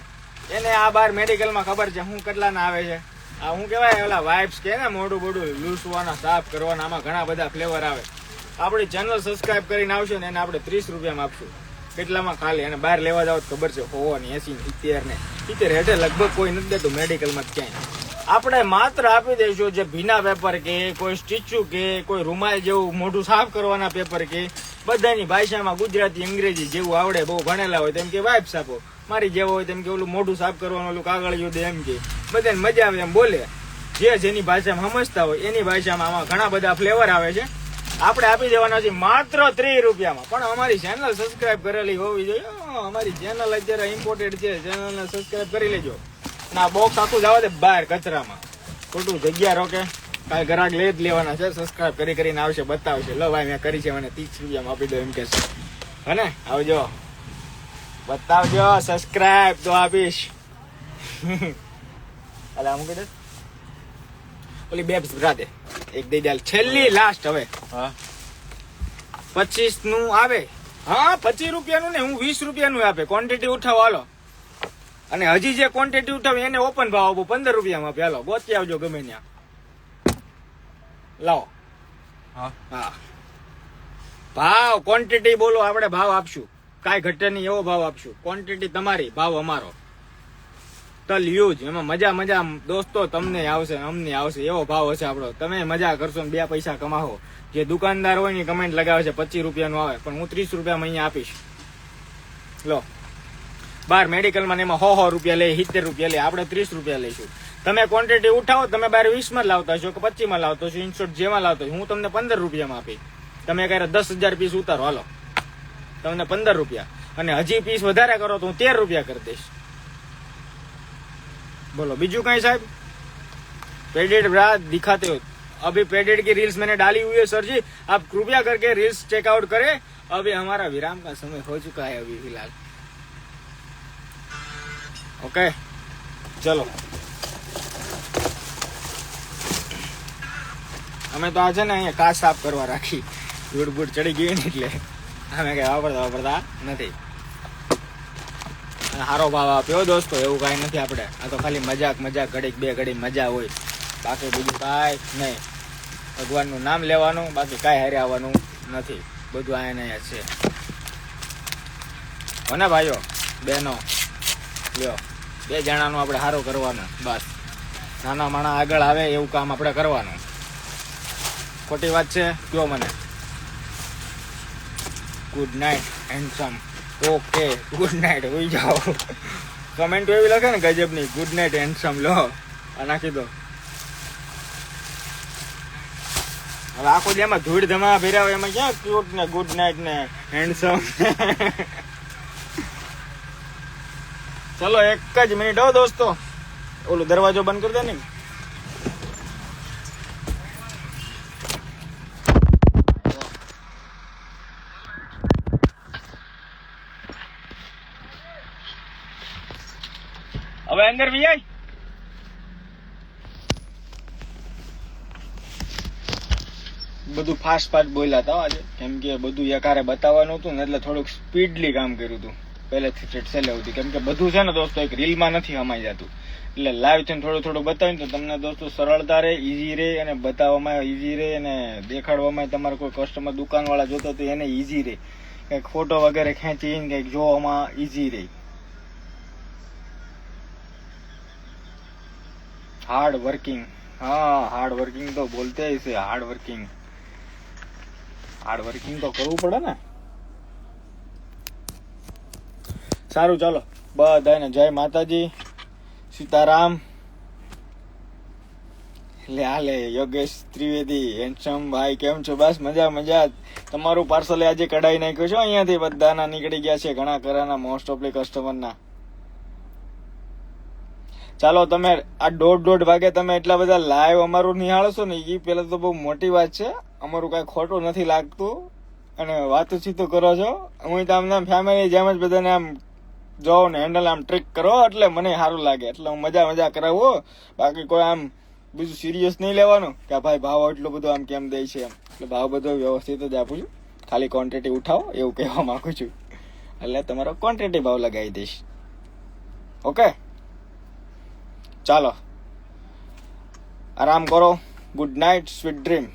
એને આ બાર મેડિકલમાં ખબર છે હું કેટલાના આવે છે. આ હું કહેવાય ઓલા વાઇપ્સ કે ને, મોઢું બોડું લૂસવાના, સાફ કરવાના, આમાં ઘણા બધા ફ્લેવર આવે. આપણી ચેનલ સબસ્ક્રાઇબ કરીને આવશે ને એને આપણે 30 રૂપિયામાં આપશું. કેટલામાં? ખાલી. અને બહાર લેવા જાવ તો ખબર છે 100 ને 80 ને 70 ને 70 હેઠે લગભગ કોઈ નથી દેતું મેડિકલમાં ક્યાંય. આપણે માત્ર આપી દઈશું જે ભીના પેપર કે કોઈ સ્ટીચુ કે કોઈ રૂમાલ જેવું મોઢું સાફ કરવાના પેપર કે બધાની ભાષામાં ગુજરાતી અંગ્રેજી જેવું આવડે, બહુ ભણેલા હોય તેમ કે વાઇપ્સ આપો. મારી જેવો હોય તેમ કે ઓલું મોઢું સાફ કરવાનું ઓલું કાગળિયું દે એમ કે. બધાને મજા આવે એમ બોલે. જેની ભાષામાં સમજતા હોય એની ભાષામાં. આમાં ઘણા બધા ફ્લેવર આવે છે. આપણે આપી દેવાના છે માત્ર 30 રૂપિયામાં. પણ અમારી ચેનલ સબસ્ક્રાઇબ કરેલી હોવી જોઈએ. અમારી ચેનલ અત્યારે ઇમ્પોર્ટેડ છે, ચેનલને સબસ્ક્રાઇબ કરી લેજો. ના બોક્સ આખું જવા દે બહાર કચરામાં, ખોટું જગ્યા રોકે. કાલ ગ્રાહક લઈ જ લેવાના છે, સબસ્ક્રાઇબ કરીને આવશે, બતાવશે. લો ભાઈ મેં કરી છે, મને 30 રૂપિયામાં આપી દો એમ કે છે. હને આવજો, બતાવજો. સબસ્ક્રાઇબ તો આપીશ. અલા મૂકી દે ઓલી બેબ્સ રાતે એક દઈ દે છેલ્લી લાસ્ટ. હવે 25 નું આવે. હા 25 રૂપિયાનું ને હું 20 રૂપિયાનું આપે. ક્વોન્ટિટી ઉઠાવો હાલો. અને હજી જે ક્વોન્ટિટી ઉઠાવે એને ઓપન ભાવ આપો 15 રૂપિયામાં આપે. હાલો ગોતી આવજો ગમે ત્યાં. લાવો. હા ભાવ ક્વોન્ટિટી બોલો, આપણે ભાવ આપશું. કાંઈ ઘટે નહીં એવો ભાવ આપશું. ક્વોન્ટિટી તમારી, ભાવ અમારો. તલ યુઝ એમાં મજા દોસ્તો તમને આવશે, અમને આવશે એવો ભાવ હશે આપણો. તમે મજા કરશો ને 2 પૈસા કમાવો. જે દુકાનદાર હોય ને કમેન્ટ લગાવે છે 25 રૂપિયાનું આવે, પણ હું 30 રૂપિયામાં અહીંયા આપીશ. લો બાર મેડિકલમાં એમાં 100 રૂપિયા લે, 70 રૂપિયા લે, આપણે 30 રૂપિયા લઈશું. તમે ક્વોન્ટિટી ઉઠાવો, તમે બાર 20 માં લાવતા છો કે 25 માં લાવતો છો, ઇનશોર્ટ જેમાં લાવતો હું તમને 15 રૂપિયામાં આપી. તમે ક્યારે 10,000 પીસ ઉતારો હાલો તમને 15 રૂપિયા. અને હજી પીસ વધારે કરો તો હું 13 રૂપિયા કરી દઈશ. बोलो बीजू कहीं साहब? पेडेड ब्रा दिखाते हो अभी पेडेड की रील्स मैंने डाली हुई है सर जी, आप कृपया करके रील्स चेकआउट करें. अभी हमारा विराम का समय हो चुका है अभी फिलहाल. ओके चलो અમે તો આ છે ને અહીંયા કાચ સાફ કરવા રાખી, ધૂળ બૂળ ચડી ગઈ ને એટલે અમે કઈ વાપરતા નથી. સારો ભાવ આપ્યો દોસ્તો, એવું કાંઈ નથી. આપણે આ તો ખાલી મજાક ઘડીક 2 ઘડી મજા હોય, બાકી બીજું કાંઈ નહીં. ભગવાનનું નામ લેવાનું, બાકી કાંઈ હારે આવવાનું નથી. બધું અહીંયા છે. હોને ભાઈઓ બહેનો, લ્યો 2 જણાનું આપણે સારું કરવાનું બસ. નાના માણા આગળ આવે એવું કામ આપણે કરવાનું. ખોટી વાત છે કયો મને? Good night handsome. Okay good night, હોઈ જાઓ. કમેન્ટ એવી લખે ને ગજબ ની, ગુડ નાઇટ હેન્ડસમ. લો આ નાખી દો. હવે આખો જેમાં ધૂળ ધમા ભેરા હોય એમાં ક્યાં ક્યુટ ને ગુડ નાઇટ ને હેન્ડસમ. ચલો 1 જ મિનિટ હો દોસ્તો, ઓલું દરવાજો બંધ કરી દે ને. હવે અંદર વી બધું ફાસ્ટ બોલ્યા હતા આજે, કેમ કે બધું એકારે બતાવવાનું હતું ને એટલે થોડુંક સ્પીડલી કામ કર્યું હતું પહેલેથી છેલ્લે સુધી, કેમ કે બધું છે ને દોસ્તો એક રીલમાં નથી હમાઈ જતું, એટલે લાઈવ થઈને થોડું થોડું બતાવીને તો તમને દોસ્તો સરળતા રહે, ઈઝી રહે, અને બતાવવામાં ઈઝી રહે, અને દેખાડવામાં તમારે કોઈ કસ્ટમર દુકાનવાળા જોતો તો એને ઈઝી રહે, કંઈક ફોટો વગેરે ખેંચીને કંઈક જોવામાં ઈઝી રહે. હાર્ડ વર્કિંગ, हाँ हार्ड वर्किंग तो बोलते हैं इसे, हार्ड वर्किंग तो કરવું પડે ને. સારું ચાલો બધાને જય માતાજી, સીતારામ. લે હાલે યોગેશ ત્રિવેદી, હેન્ડસમ ભાઈ કેમ છો? બસ મજા. તમારું પાર્સલ આજે કઢાઈ નાખ્યું છે અહીંયાથી, બધાના નીકળી ગયા છે ઘણા ખરાના, મોસ્ટ ઓફલી કસ્ટમરના. ચાલો તમે આ 1:30 વાગે તમે એટલા બધા લાઈવ અમારું નિહાળશો ને એ પેલા તો બહુ મોટી વાત છે. અમારું કઈ ખોટું નથી લાગતું અને વાતું કરો છો. હું તો આમ ફેમિલી જેમ જ બધાને આમ જોઉં ને હેન્ડલ આમ ટ્રીક કરો એટલે મને સારું લાગે, એટલે હું મજા કરાવું. બાકી કોઈ આમ બીજું સિરિયસ નહીં લેવાનું કે ભાઈ ભાવ એટલો બધો આમ કેમ દે છે એમ. એટલે ભાવ બધો વ્યવસ્થિત જ આપું છું, ખાલી ક્વોન્ટિટી ઉઠાવો એવું કહેવા માંગુ છું. એટલે તમારો ક્વોન્ટિટી ભાવ લગાવી દઈશ. ઓકે ચાલો આરામ કરો. Good night, sweet dream.